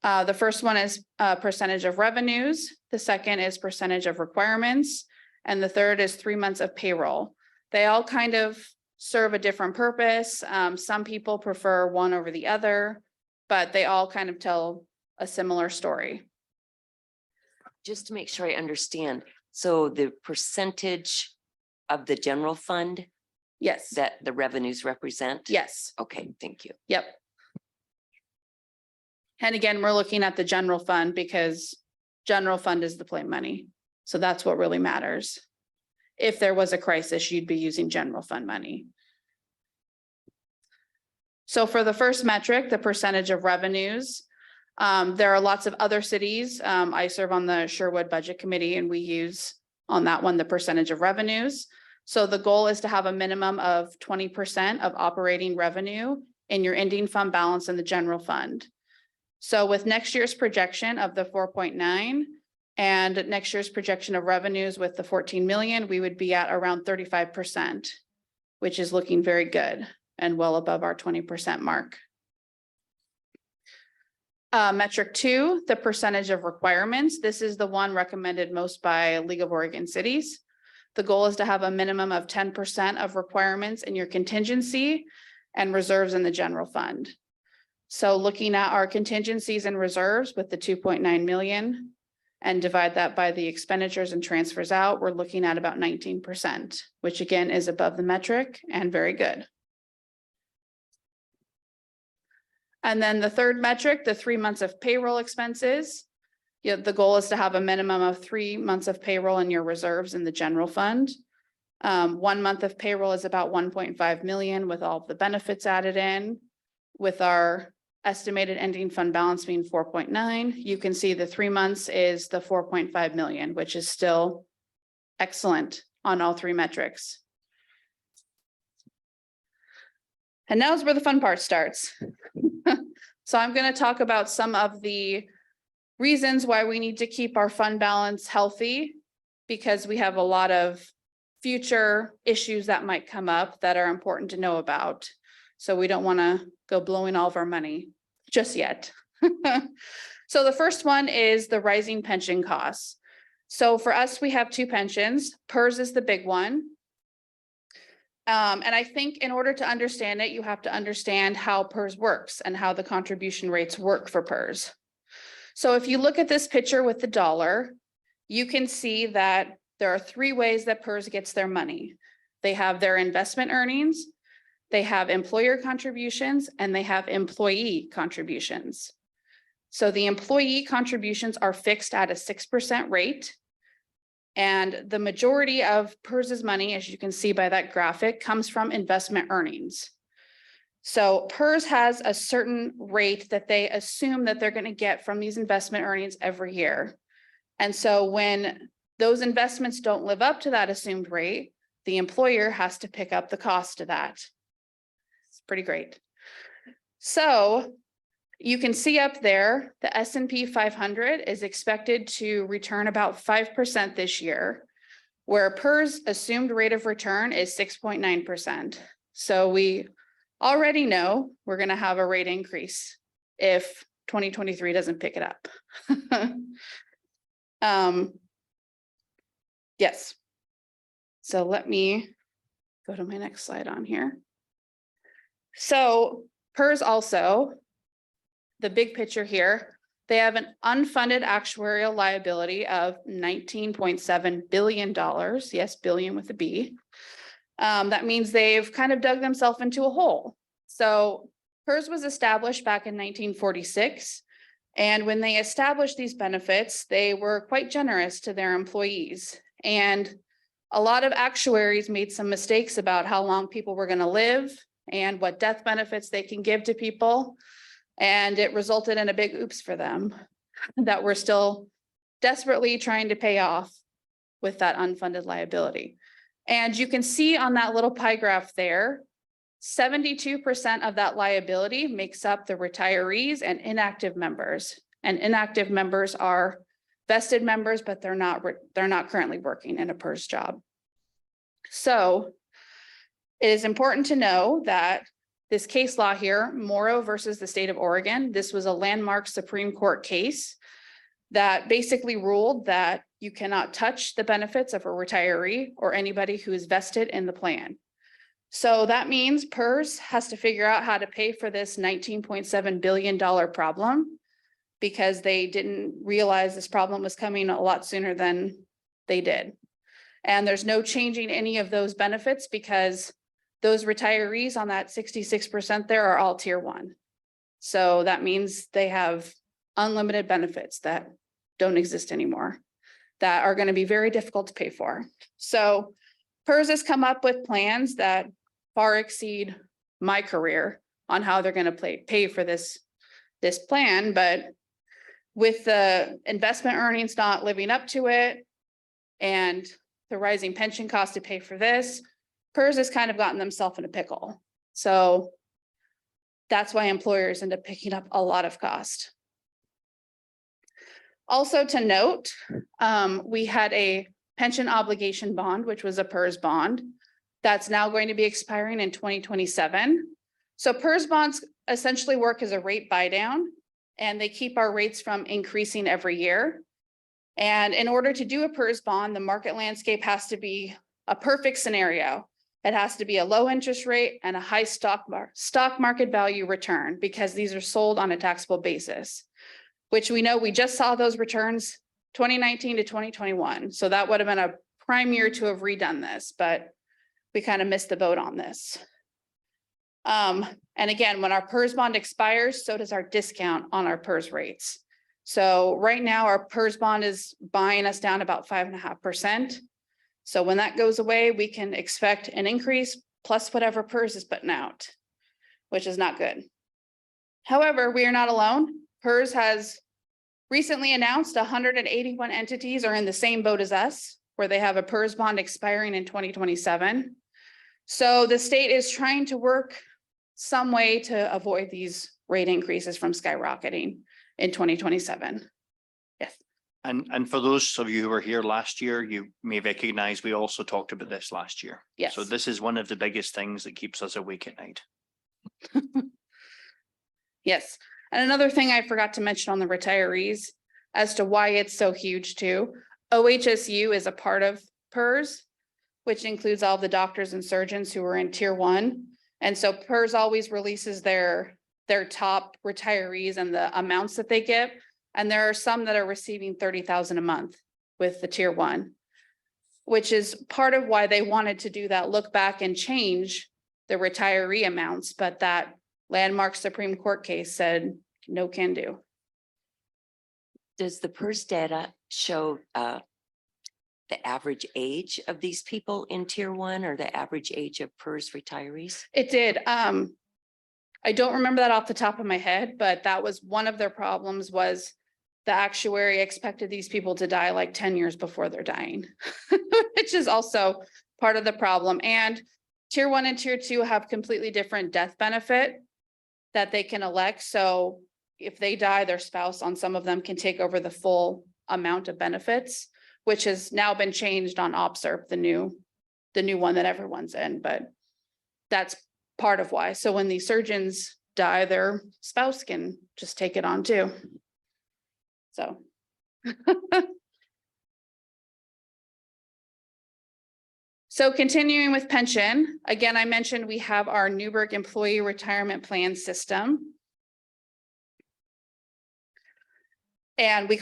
The first one is percentage of revenues. The second is percentage of requirements. And the third is 3 months of payroll. They all kind of serve a different purpose. Some people prefer one over the other, but they all kind of tell a similar story. Just to make sure I understand, so the percentage of the general fund Yes, that the revenues represent? yes, Okay, thank you. yep. And again, we're looking at the general fund because general fund is the play money. So that's what really matters. If there was a crisis, you'd be using general fund money. So for the first metric, the percentage of revenues, there are lots of other cities. I serve on the Sherwood Budget Committee and we use on that one, the percentage of revenues. So the goal is to have a minimum of 20% of operating revenue in your ending fund balance in the general fund. So with next year's projection of the 4.9 and next year's projection of revenues with the 14 million, we would be at around 35%, which is looking very good and well above our 20% mark. Metric 2, the percentage of requirements. This is the one recommended most by League of Oregon Cities. The goal is to have a minimum of 10% of requirements in your contingency and reserves in the general fund. So looking at our contingencies and reserves with the 2.9 million and divide that by the expenditures and transfers out, we're looking at about 19%, which again is above the metric and very good. And then the third metric, the 3 months of payroll expenses. Yeah, the goal is to have a minimum of 3 months of payroll in your reserves in the general fund. 1 month of payroll is about 1.5 million with all of the benefits added in. With our estimated ending fund balance being 4.9, you can see the 3 months is the 4.5 million, which is still excellent on all 3 metrics. And now is where the fun part starts. So I'm going to talk about some of the reasons why we need to keep our fund balance healthy, because we have a lot of future issues that might come up that are important to know about. So we don't want to go blowing all of our money just yet. So the first one is the rising pension costs. So for us, we have 2 pensions. PERS is the big one. And I think in order to understand it, you have to understand how PERS works and how the contribution rates work for PERS. So if you look at this picture with the dollar, you can see that there are 3 ways that PERS gets their money. They have their investment earnings, they have employer contributions, and they have employee contributions. So the employee contributions are fixed at a 6% rate. And the majority of PERS's money, as you can see by that graphic, comes from investment earnings. So PERS has a certain rate that they assume that they're going to get from these investment earnings every year. And so when those investments don't live up to that assumed rate, the employer has to pick up the cost of that. It's pretty great. So you can see up there, the S&P 500 is expected to return about 5% this year, where PERS assumed rate of return is 6.9%. So we already know we're going to have a rate increase if 2023 doesn't pick it up. Yes. So let me go to my next slide on here. So PERS also, the big picture here, they have an unfunded actuarial liability of $19.7 billion. Yes, billion with a B. That means they've kind of dug themselves into a hole. So PERS was established back in 1946. And when they established these benefits, they were quite generous to their employees. And a lot of actuaries made some mistakes about how long people were going to live and what death benefits they can give to people. And it resulted in a big oops for them that we're still desperately trying to pay off with that unfunded liability. And you can see on that little pie graph there, 72% of that liability makes up the retirees and inactive members. And inactive members are vested members, but they're not currently working in a PERS job. So it is important to know that this case law here, Morrow versus the state of Oregon, this was a landmark Supreme Court case that basically ruled that you cannot touch the benefits of a retiree or anybody who is vested in the plan. So that means PERS has to figure out how to pay for this $19.7 billion problem because they didn't realize this problem was coming a lot sooner than they did. And there's no changing any of those benefits because those retirees on that 66% there are all tier 1. So that means they have unlimited benefits that don't exist anymore that are going to be very difficult to pay for. So PERS has come up with plans that far exceed my career on how they're going to pay for this plan. But with the investment earnings not living up to it and the rising pension cost to pay for this, PERS has kind of gotten themselves in a pickle. So that's why employers end up picking up a lot of cost. Also to note, we had a pension obligation bond, which was a PERS bond. That's now going to be expiring in 2027. So PERS bonds essentially work as a rate buy down, and they keep our rates from increasing every year. And in order to do a PERS bond, the market landscape has to be a perfect scenario. It has to be a low interest rate and a high stock market value return because these are sold on a taxable basis, which we know we just saw those returns 2019 to 2021. So that would have been a prime year to have redone this, but we kind of missed the boat on this. And again, when our PERS bond expires, so does our discount on our PERS rates. So right now our PERS bond is buying us down about 5.5%. So when that goes away, we can expect an increase plus whatever PERS is putting out, which is not good. However, we are not alone. PERS has recently announced 181 entities are in the same boat as us, where they have a PERS bond expiring in 2027. So the state is trying to work some way to avoid these rate increases from skyrocketing in 2027. Yes. And for those of you who were here last year, you may recognize we also talked about this last year. Yes. So this is one of the biggest things that keeps us awake at night. Yes. And another thing I forgot to mention on the retirees as to why it's so huge too. OHSU is a part of PERS, which includes all the doctors and surgeons who are in tier 1. And so PERS always releases their top retirees and the amounts that they get. And there are some that are receiving $30,000 a month with the tier 1, which is part of why they wanted to do that look back and change the retiree amounts. But that landmark Supreme Court case said, no can do. Does the PERS data show the average age of these people in tier one or the average age of PERS retirees? It did. I don't remember that off the top of my head, but that was one of their problems was the actuary expected these people to die like 10 years before they're dying, which is also part of the problem. And tier one and tier two have completely different death benefit that they can elect. So if they die, their spouse on some of them can take over the full amount of benefits, which has now been changed on OPSRP, the new one that everyone's in, but that's part of why. So when these surgeons die, their spouse can just take it on too. So. So continuing with pension, again, I mentioned we have our Newburgh Employee Retirement Plan System. And we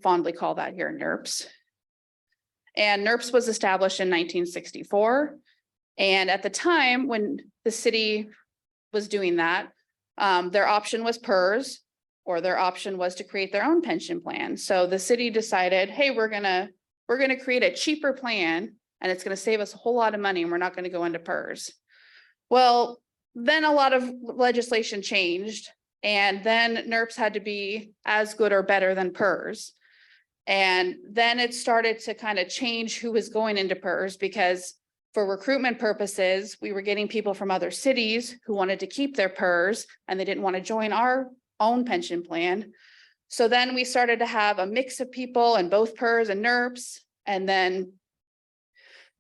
fondly call that here NERPS. And NERPS was established in 1964. And at the time when the city was doing that, their option was PERS, or their option was to create their own pension plan. So the city decided, hey, we're gonna create a cheaper plan and it's gonna save us a whole lot of money and we're not gonna go into PERS. Well, then a lot of legislation changed and then NERPS had to be as good or better than PERS. And then it started to kind of change who was going into PERS because for recruitment purposes, we were getting people from other cities who wanted to keep their PERS and they didn't want to join our own pension plan. So then we started to have a mix of people in both PERS and NERPS. And then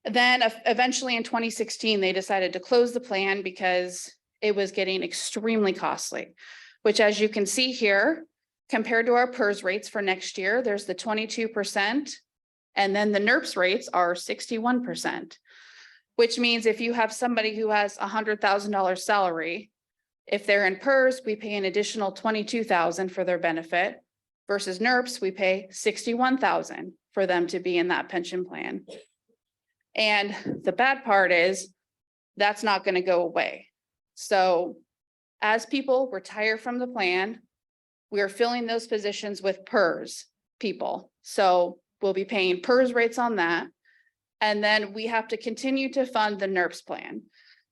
eventually in 2016, they decided to close the plan because it was getting extremely costly, which as you can see here, compared to our PERS rates for next year, there's the 22%. And then the NERPS rates are 61%. Which means if you have somebody who has $100,000 salary, if they're in PERS, we pay an additional $22,000 for their benefit versus NERPS, we pay $61,000 for them to be in that pension plan. And the bad part is that's not going to go away. So as people retire from the plan, we are filling those positions with PERS people. So we'll be paying PERS rates on that. And then we have to continue to fund the NERPS plan.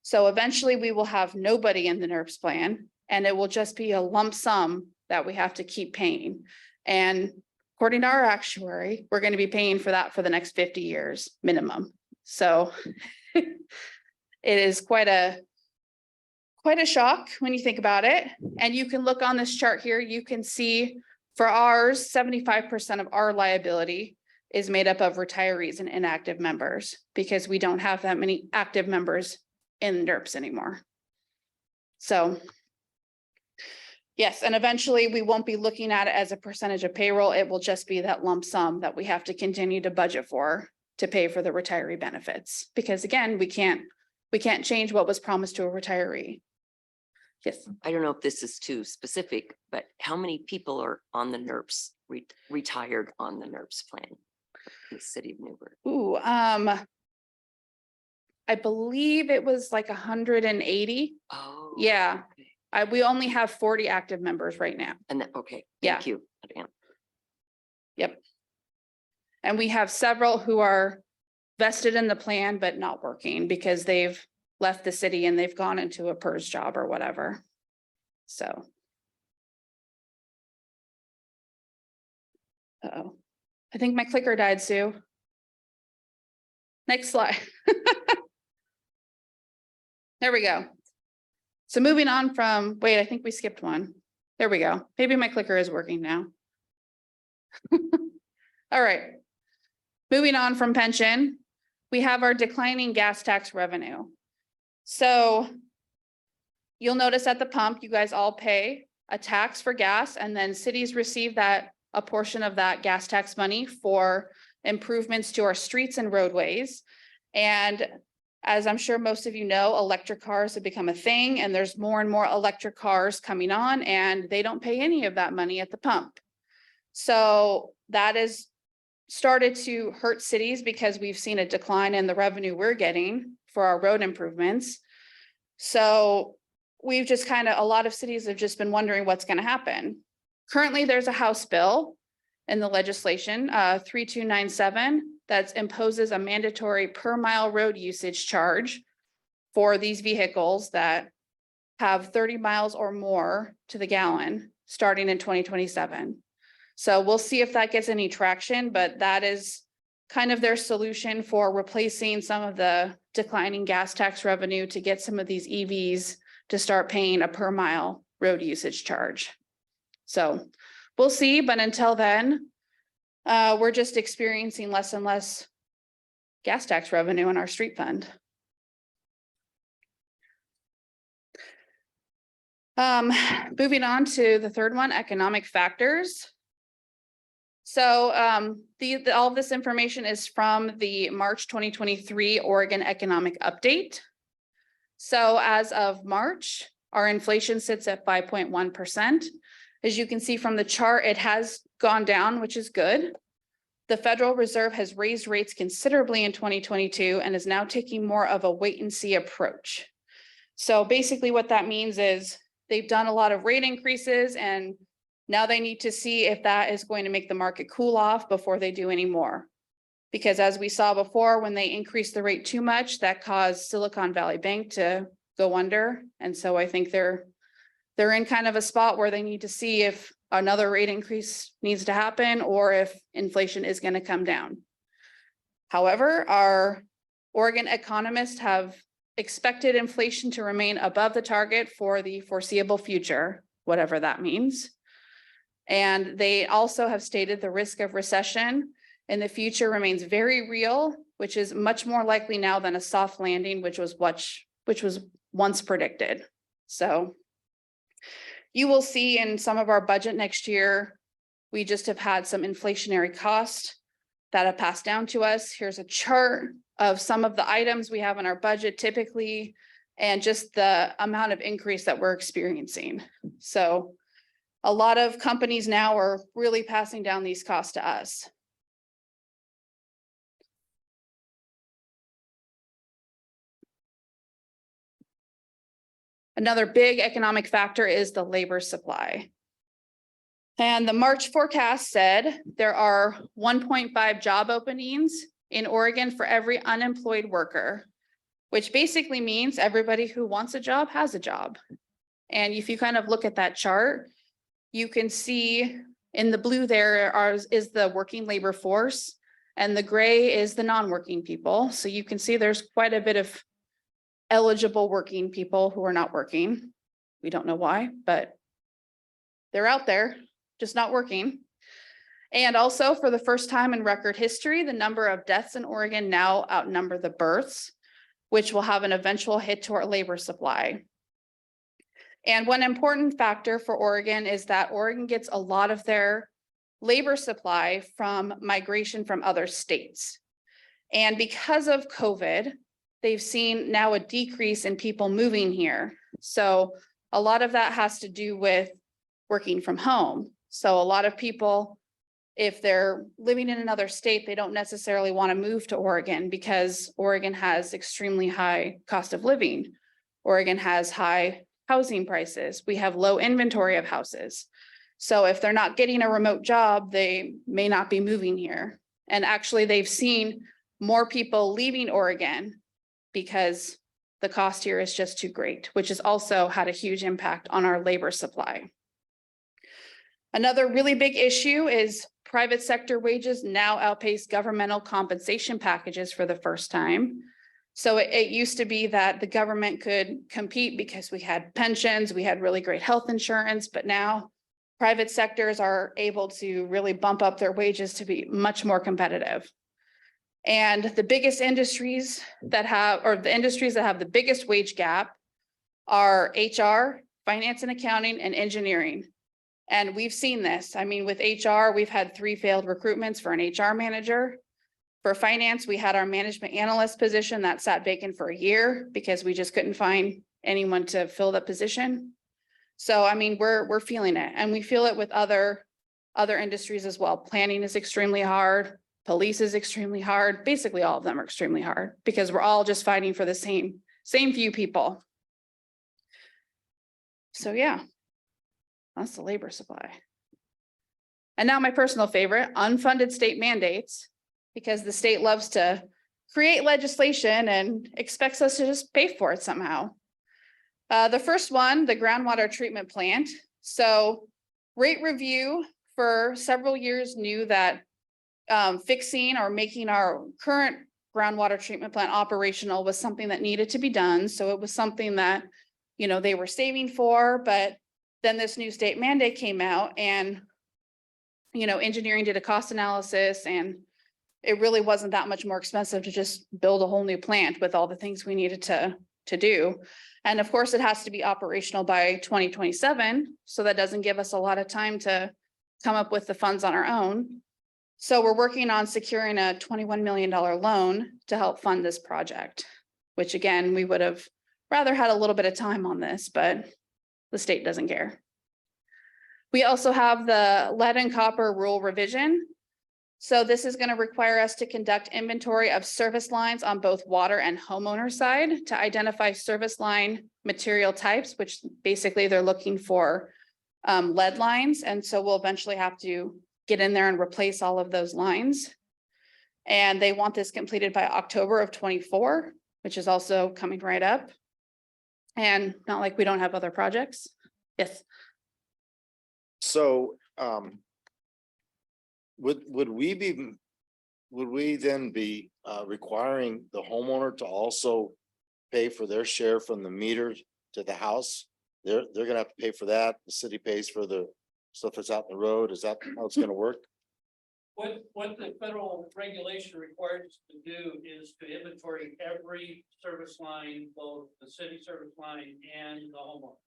So eventually we will have nobody in the NERPS plan and it will just be a lump sum that we have to keep paying. And according to our actuary, we're going to be paying for that for the next 50 years minimum. So it is quite a shock when you think about it. And you can look on this chart here, you can see for ours, 75% of our liability is made up of retirees and inactive members because we don't have that many active members in NERPS anymore. So yes, and eventually we won't be looking at it as a percentage of payroll. It will just be that lump sum that we have to continue to budget for to pay for the retiree benefits. Because again, we can't change what was promised to a retiree. Yes. I don't know if this is too specific, but how many people are on the NERPS, retired on the NERPS plan in the city of Newburgh? Ooh, I believe it was like 180. Oh. Yeah. Okay. We only have 40 active members right now. And that, okay, Yeah. thank you. Diane. Yep. And we have several who are vested in the plan, but not working because they've left the city and they've gone into a PERS job or whatever. So. Uh-oh, I think my clicker died, Sue. Next slide. There we go. So moving on from, wait, I think we skipped one. There we go. Maybe my clicker is working now. All right. Moving on from pension, we have our declining gas tax revenue. So you'll notice at the pump, you guys all pay a tax for gas and then cities receive a portion of that gas tax money for improvements to our streets and roadways. And as I'm sure most of you know, electric cars have become a thing and there's more and more electric cars coming on and they don't pay any of that money at the pump. So that is started to hurt cities because we've seen a decline in the revenue we're getting for our road improvements. So we've just a lot of cities have just been wondering what's going to happen. Currently, there's a House bill in the legislation, 3297, that imposes a mandatory per mile road usage charge for these vehicles that have 30 miles or more to the gallon, starting in 2027. So we'll see if that gets any traction, but that is kind of their solution for replacing some of the declining gas tax revenue to get some of these EVs to start paying a per mile road usage charge. So we'll see, but until then, we're just experiencing less and less gas tax revenue in our street fund. Moving on to the third one, economic factors. So all of this information is from the March 2023 Oregon Economic Update. So as of March, our inflation sits at 5.1%. As you can see from the chart, it has gone down, which is good. The Federal Reserve has raised rates considerably in 2022 and is now taking more of a wait and see approach. So basically what that means is they've done a lot of rate increases and now they need to see if that is going to make the market cool off before they do any more. Because as we saw before, when they increased the rate too much, that caused Silicon Valley Bank to go under. And so I think they're in kind of a spot where they need to see if another rate increase needs to happen or if inflation is going to come down. However, our Oregon economists have expected inflation to remain above the target for the foreseeable future, whatever that means. And they also have stated the risk of recession in the future remains very real, which is much more likely now than a soft landing, which was once predicted. So you will see in some of our budget next year, we just have had some inflationary costs that have passed down to us. Here's a chart of some of the items we have in our budget typically, and just the amount of increase that we're experiencing. So a lot of companies now are really passing down these costs to us. Another big economic factor is the labor supply. And the March forecast said there are 1.5 job openings in Oregon for every unemployed worker, which basically means everybody who wants a job has a job. And if you kind of look at that chart, you can see in the blue there is the working labor force and the gray is the non-working people. So you can see there's quite a bit of eligible working people who are not working. We don't know why, but they're out there, just not working. And also for the first time in record history, the number of deaths in Oregon now outnumber the births, which will have an eventual hit to our labor supply. And one important factor for Oregon is that Oregon gets a lot of their labor supply from migration from other states. And because of COVID, they've seen now a decrease in people moving here. So a lot of that has to do with working from home. So a lot of people, if they're living in another state, they don't necessarily want to move to Oregon because Oregon has extremely high cost of living. Oregon has high housing prices. We have low inventory of houses. So if they're not getting a remote job, they may not be moving here. And actually they've seen more people leaving Oregon because the cost here is just too great, which has also had a huge impact on our labor supply. Another really big issue is private sector wages now outpace governmental compensation packages for the first time. So it used to be that the government could compete because we had pensions, we had really great health insurance, but now private sectors are able to really bump up their wages to be much more competitive. And the biggest industries that have, or the industries that have the biggest wage gap are HR, finance and accounting, and engineering. And we've seen this. I mean, with HR, we've had 3 failed recruitments for an HR manager. For finance, we had our management analyst position that sat vacant for a year because we just couldn't find anyone to fill that position. So, I mean, we're feeling it, and we feel it with other industries as well. Planning is extremely hard. Police is extremely hard. Basically, all of them are extremely hard because we're all just fighting for the same few people. So yeah, that's the labor supply. And now my personal favorite, unfunded state mandates. because the state loves to create legislation and expects us to just pay for it somehow. The first one, the groundwater treatment plant. So rate review for several years knew that fixing or making our current groundwater treatment plant operational was something that needed to be done. So it was something that, you know, they were saving for, but then this new state mandate came out and, you know, engineering did a cost analysis and it really wasn't that much more expensive to just build a whole new plant with all the things we needed to do. And of course, it has to be operational by 2027. So that doesn't give us a lot of time to come up with the funds on our own. So we're working on securing a $21 million loan to help fund this project, which again, we would have rather had a little bit of time on this, but the state doesn't care. We also have the lead and copper rule revision. So this is going to require us to conduct inventory of service lines on both water and homeowner side to identify service line material types, which basically they're looking for lead lines. And so we'll eventually have to get in there and replace all of those lines. And they want this completed by October of 24, which is also coming right up. And not like we don't have other projects. Yes. So, would we then be requiring the homeowner to also pay for their share from the meter to the house? They're gonna have to pay for that. The city pays for the stuff that's out in the road. Is that how it's gonna work? What the federal regulation requires us to do is to inventory every service line, both the city service line and the homeowner.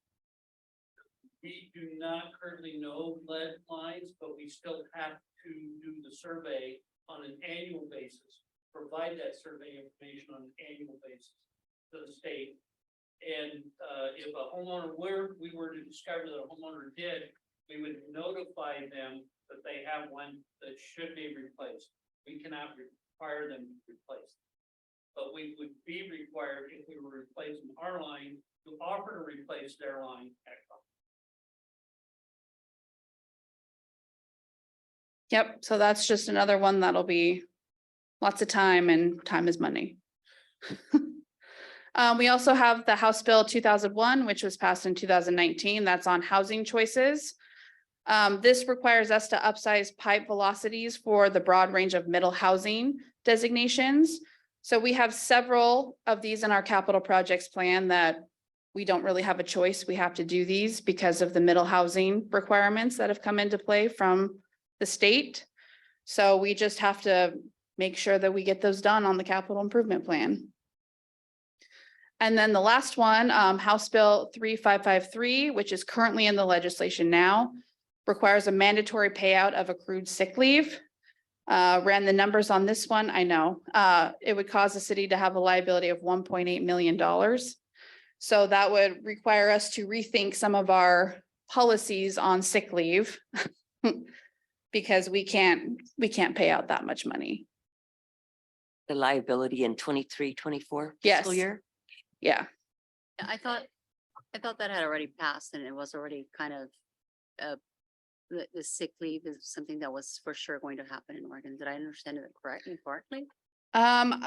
We do not currently know lead lines, but we still have to do the survey on an annual basis. Provide that survey information on an annual basis to the state. And if a homeowner we were to discover that a homeowner did, we would notify them that they have one that should be replaced. We cannot require them to replace. But we would be required, if we were replacing our line, to offer to replace their line at cost. Yep, so that's just another one that'll be lots of time, and time is money. We also have the House Bill 2001, which was passed in 2019. That's on housing choices. This requires us to upsize pipe velocities for the broad range of middle housing designations. So we have several of these in our capital projects plan that we don't really have a choice. We have to do these because of the middle housing requirements that have come into play from the state. So we just have to make sure that we get those done on the capital improvement plan. And then the last one, House Bill 3553, which is currently in the legislation now, requires a mandatory payout of accrued sick leave. Ran the numbers on this one, I know. It would cause the city to have a liability of $1.8 million. So that would require us to rethink some of our policies on sick leave. Because we can't pay out that much money. The liability in 23-24 Yes. fiscal year? Yeah, Yeah, I thought that had already passed and it was already kind of, the sick leave is something that was for sure going to happen in Oregon. Did I understand it correctly?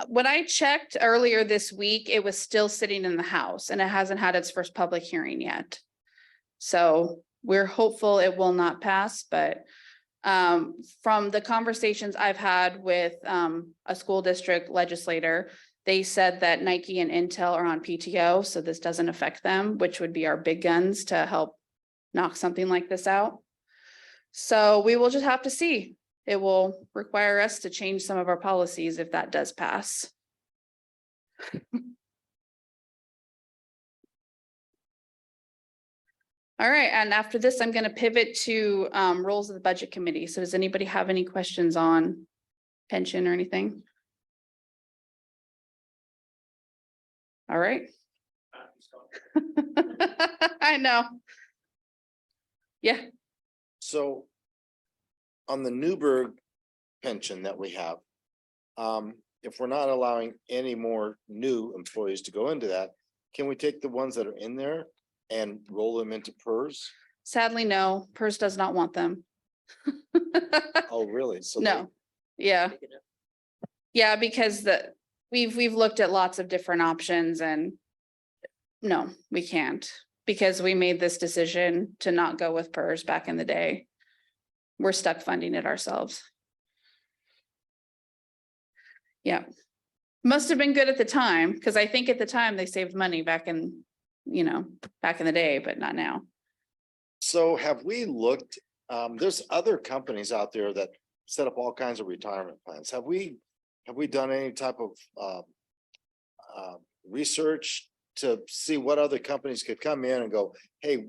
when I checked earlier this week, it was still sitting in the House and it hasn't had its first public hearing yet. So we're hopeful it will not pass, but from the conversations I've had with a school district legislator, they said that Nike and Intel are on PTO, so this doesn't affect them, which would be our big guns to help knock something like this out. So we will just have to see. It will require us to change some of our policies if that does pass. All right, and after this, I'm going to pivot to roles of the budget committee. So does anybody have any questions on pension or anything? All right. I know. Yeah, So on the Newburgh pension that we have, if we're not allowing any more new employees to go into that, can we take the ones that are in there and roll them into PERS? sadly, no, PERS does not want them. Oh, really? So they- No, yeah. Yeah, because we've looked at lots of different options and no, we can't, because we made this decision to not go with PERS back in the day. We're stuck funding it ourselves. Yeah. Must have been good at the time, because I think at the time they saved money back in, back in the day, but not now. So have we looked, there's other companies out there that set up all kinds of retirement plans. Have we done any type of research to see what other companies could come in and go, hey,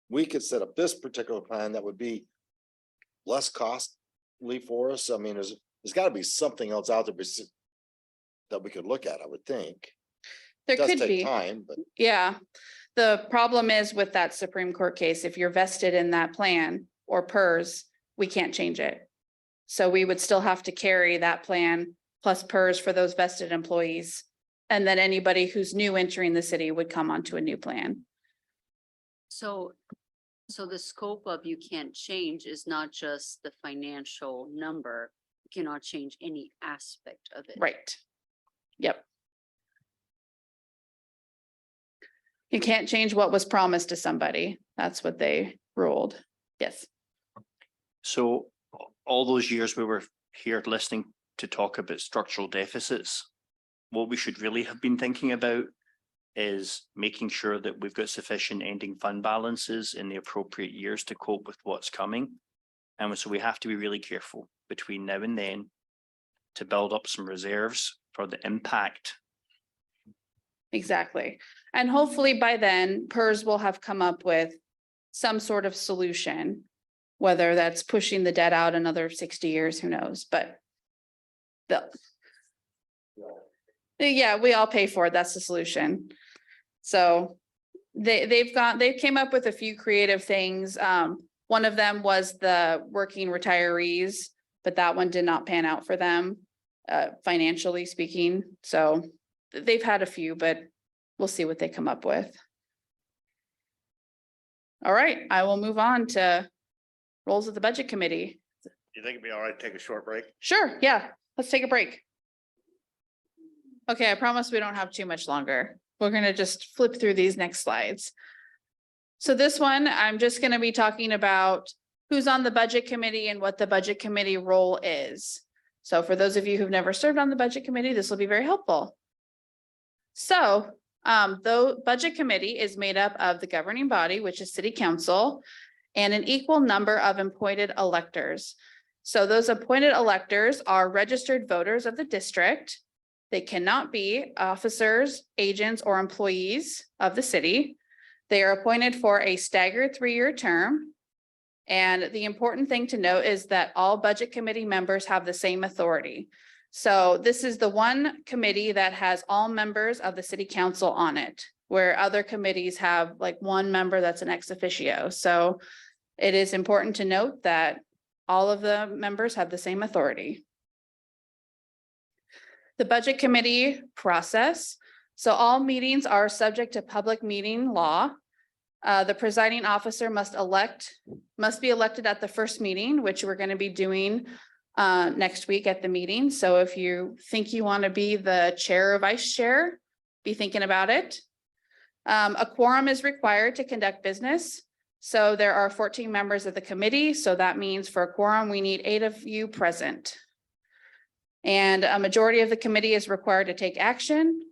we could set up this particular plan that would be less costly for us? I mean, there's got to be something else out there that we could look at, I would think. There It does could take be, time, but yeah. The problem is with that Supreme Court case, if you're vested in that plan or PERS, we can't change it. So we would still have to carry that plan plus PERS for those vested employees. And then anybody who's new entering the city would come onto a new plan. So the scope of you can't change is not just the financial number. You cannot change any aspect of it. Right. Yep. You can't change what was promised to somebody. That's what they ruled. Yes. So all those years we were here listening to talk about structural deficits, what we should really have been thinking about is making sure that we've got sufficient ending fund balances in the appropriate years to cope with what's coming. And so we have to be really careful between now and then to build up some reserves for the impact. Exactly. And hopefully by then PERS will have come up with some sort of solution, whether that's pushing the debt out another 60 years, who knows, but yeah, we all pay for it. That's the solution. So they came up with a few creative things. One of them was the working retirees, but that one did not pan out for them, financially speaking. So they've had a few, but we'll see what they come up with. All right, I will move on to roles of the budget committee. You think it'd be all right to take a short break? Sure, yeah, let's take a break. Okay, I promise we don't have too much longer. We're gonna just flip through these next slides. So this one, I'm just gonna be talking about who's on the budget committee and what the budget committee role is. So for those of you who've never served on the budget committee, this will be very helpful. So the budget committee is made up of the governing body, which is city council, and an equal number of appointed electors. So those appointed electors are registered voters of the district. They cannot be officers, agents, or employees of the city. They are appointed for a staggered 3-year term. And the important thing to note is that all budget committee members have the same authority. So this is the one committee that has all members of the city council on it, where other committees have like one member that's an ex officio. So it is important to note that all of the members have the same authority. The budget committee process. So all meetings are subject to public meeting law. The presiding officer must be elected at the first meeting, which we're going to be doing next week at the meeting. So if you think you want to be the chair or vice chair, be thinking about it. A quorum is required to conduct business. So there are 14 members of the committee. So that means for a quorum, we need 8 of you present. And a majority of the committee is required to take action.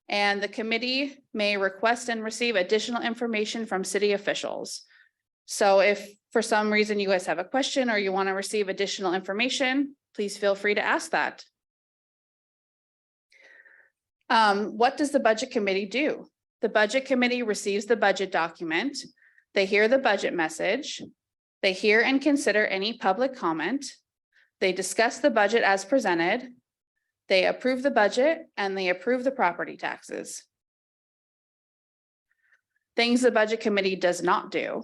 And the committee may request and receive additional information from city officials. So if for some reason you guys have a question or you want to receive additional information, please feel free to ask that. What does the budget committee do? The budget committee receives the budget document. They hear the budget message. They hear and consider any public comment. They discuss the budget as presented. They approve the budget and they approve the property taxes. Things the budget committee does not do.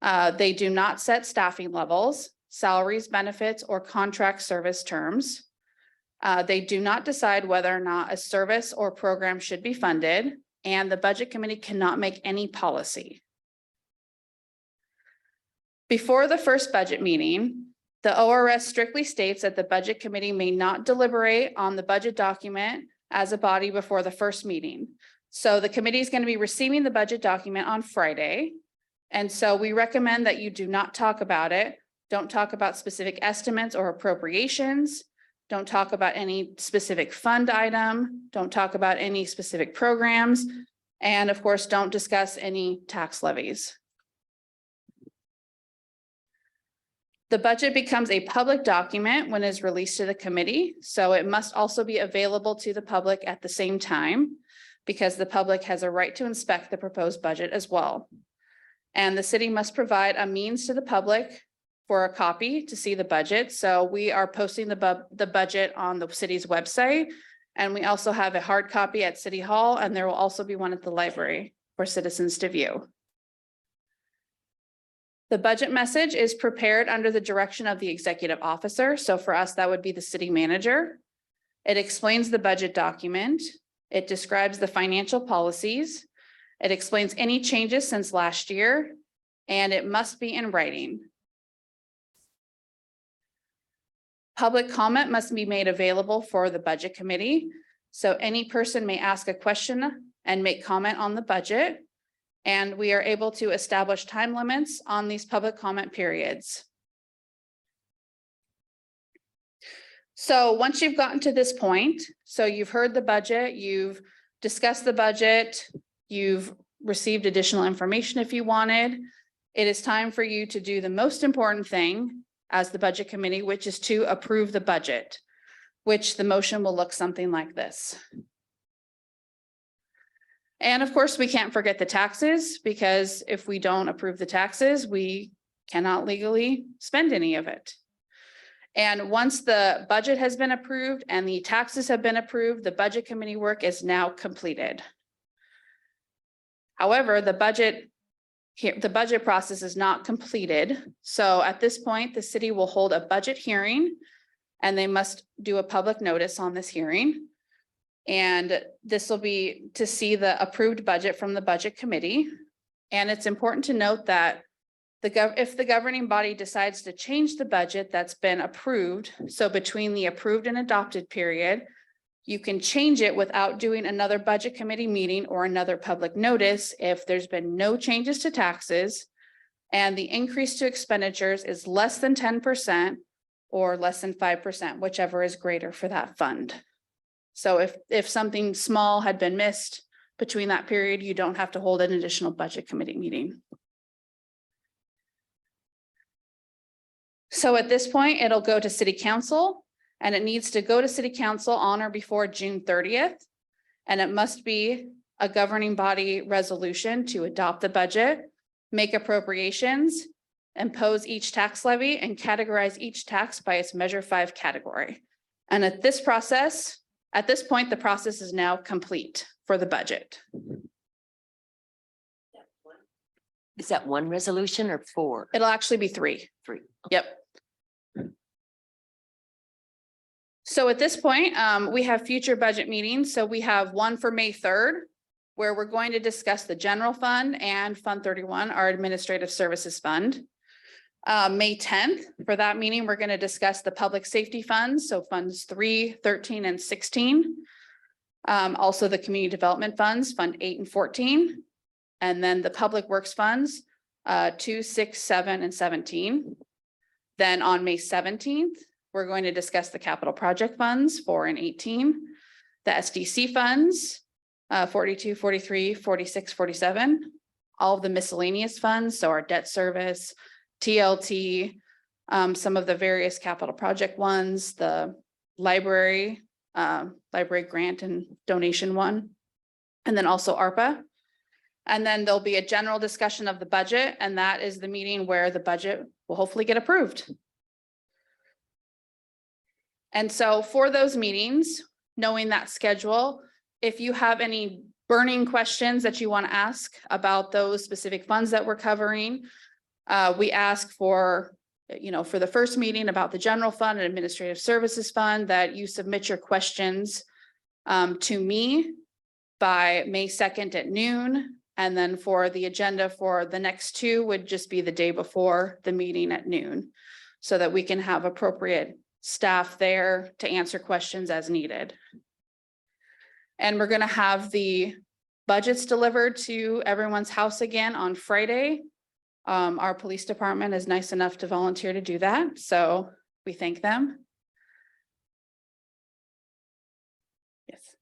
They do not set staffing levels, salaries, benefits, or contract service terms. They do not decide whether or not a service or program should be funded, and the budget committee cannot make any policy. Before the first budget meeting, The ORS strictly states that the budget committee may not deliberate on the budget document as a body before the first meeting. So the committee is going to be receiving the budget document on Friday. And so we recommend that you do not talk about it. Don't talk about specific estimates or appropriations. Don't talk about any specific fund item. Don't talk about any specific programs. And of course, don't discuss any tax levies. The budget becomes a public document when it's released to the committee, so it must also be available to the public at the same time because the public has a right to inspect the proposed budget as well. And the city must provide a means to the public for a copy to see the budget. So we are posting the budget on the city's website. And we also have a hard copy at City Hall, and there will also be one at the library for citizens to view. The budget message is prepared under the direction of the executive officer. So for us, that would be the city manager. It explains the budget document. It describes the financial policies. It explains any changes since last year, and it must be in writing. Public comment must be made available for the budget committee. So any person may ask a question and make comment on the budget. And we are able to establish time limits on these public comment periods. So once you've gotten to this point, so you've heard the budget, you've discussed the budget, you've received additional information if you wanted, it is time for you to do the most important thing as the budget committee, which is to approve the budget, which the motion will look something like this. And of course, we can't forget the taxes, because if we don't approve the taxes, we cannot legally spend any of it. And once the budget has been approved and the taxes have been approved, the budget committee work is now completed. However, the budget process is not completed. So at this point, the city will hold a budget hearing, and they must do a public notice on this hearing. And this will be to see the approved budget from the budget committee. And it's important to note that if the governing body decides to change the budget that's been approved, so between the approved and adopted period, you can change it without doing another budget committee meeting or another public notice if there's been no changes to taxes and the increase to expenditures is less than 10% or less than 5%, whichever is greater for that fund. So if something small had been missed between that period, you don't have to hold an additional budget committee meeting. So at this point, it'll go to city council, and it needs to go to city council on or before June 30th. And it must be a governing body resolution to adopt the budget, make appropriations, impose each tax levy, and categorize each tax by its Measure 5 category. And at this point, the process is now complete for the budget. Is that one resolution or four? It'll actually be 3. 3. Yep. So at this point, we have future budget meetings. So we have one for May 3rd, where we're going to discuss the general fund and Fund 31, our administrative services fund. May 10th, for that meeting, we're going to discuss the public safety funds. So funds 3, 13, and 16. Also the community development funds, Fund 8 and 14. And then the public works funds, 2, 6, 7, and 17. Then on May 17th, we're going to discuss the capital project funds 4 and 18, the SDC funds 42, 43, 46, 47, all of the miscellaneous funds. So our debt service, TLT, some of the various capital project ones, the library grant and donation one, and then also ARPA. And then there'll be a general discussion of the budget, and that is the meeting where the budget will hopefully get approved. And so for those meetings, knowing that schedule, if you have any burning questions that you want to ask about those specific funds that we're covering, we ask for, for the first meeting about the general fund and administrative services fund, that you submit your questions to me by May 2nd at noon. And then for the agenda for the next 2 would just be the day before the meeting at noon. so that we can have appropriate staff there to answer questions as needed. And we're gonna have the budgets delivered to everyone's house again on Friday. Our police department is nice enough to volunteer to do that, so we thank them. Yes.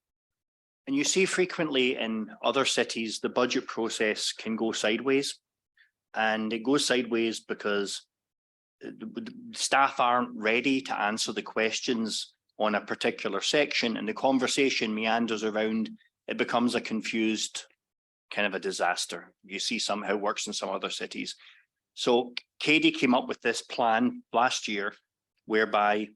And you see frequently in other cities, the budget process can go sideways. And it goes sideways because the staff aren't ready to answer the questions on a particular section, and the conversation meanders around. It becomes a confused kind of a disaster. You see somehow works in some other cities. So Katie came up with this plan last year whereby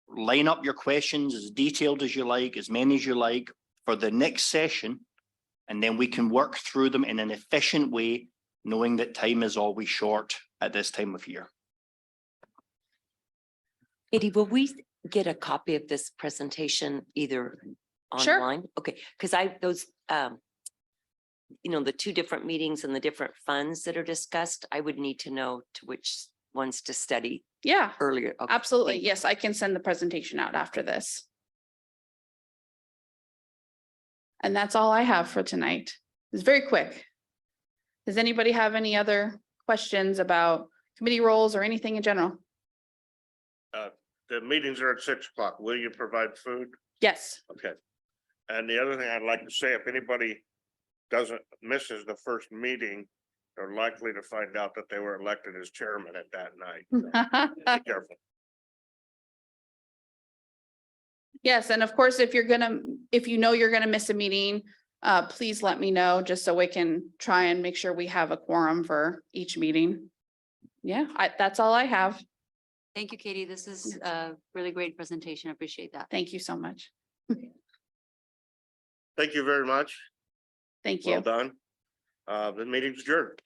line up your questions as detailed as you like, as many as you like for the next session. And then we can work through them in an efficient way, knowing that time is always short at this time of year. Katie, will we get a copy of this presentation either Sure. online? Okay, because those, you know, the two different meetings and the different funds that are discussed, I would need to know to which ones to study Yeah, earlier. Okay, absolutely. thank you. Yes, I can send the presentation out after this. And that's all I have for tonight. It's very quick. Does anybody have any other questions about committee roles or anything in general? The meetings are at 6 o'clock. Will you provide food? Yes, Okay. And the other thing I'd like to say, if anybody misses the first meeting, they're likely to find out that they were elected as chairman at that night. So be careful. yes, and of course, if you know you're gonna miss a meeting, please let me know, just so we can try and make sure we have a quorum for each meeting. Yeah, that's all I have. Thank you, Katie. This is a really great presentation. I appreciate that. Thank you so much. Thank you very much. Thank Well you. done. The meeting's adjourned.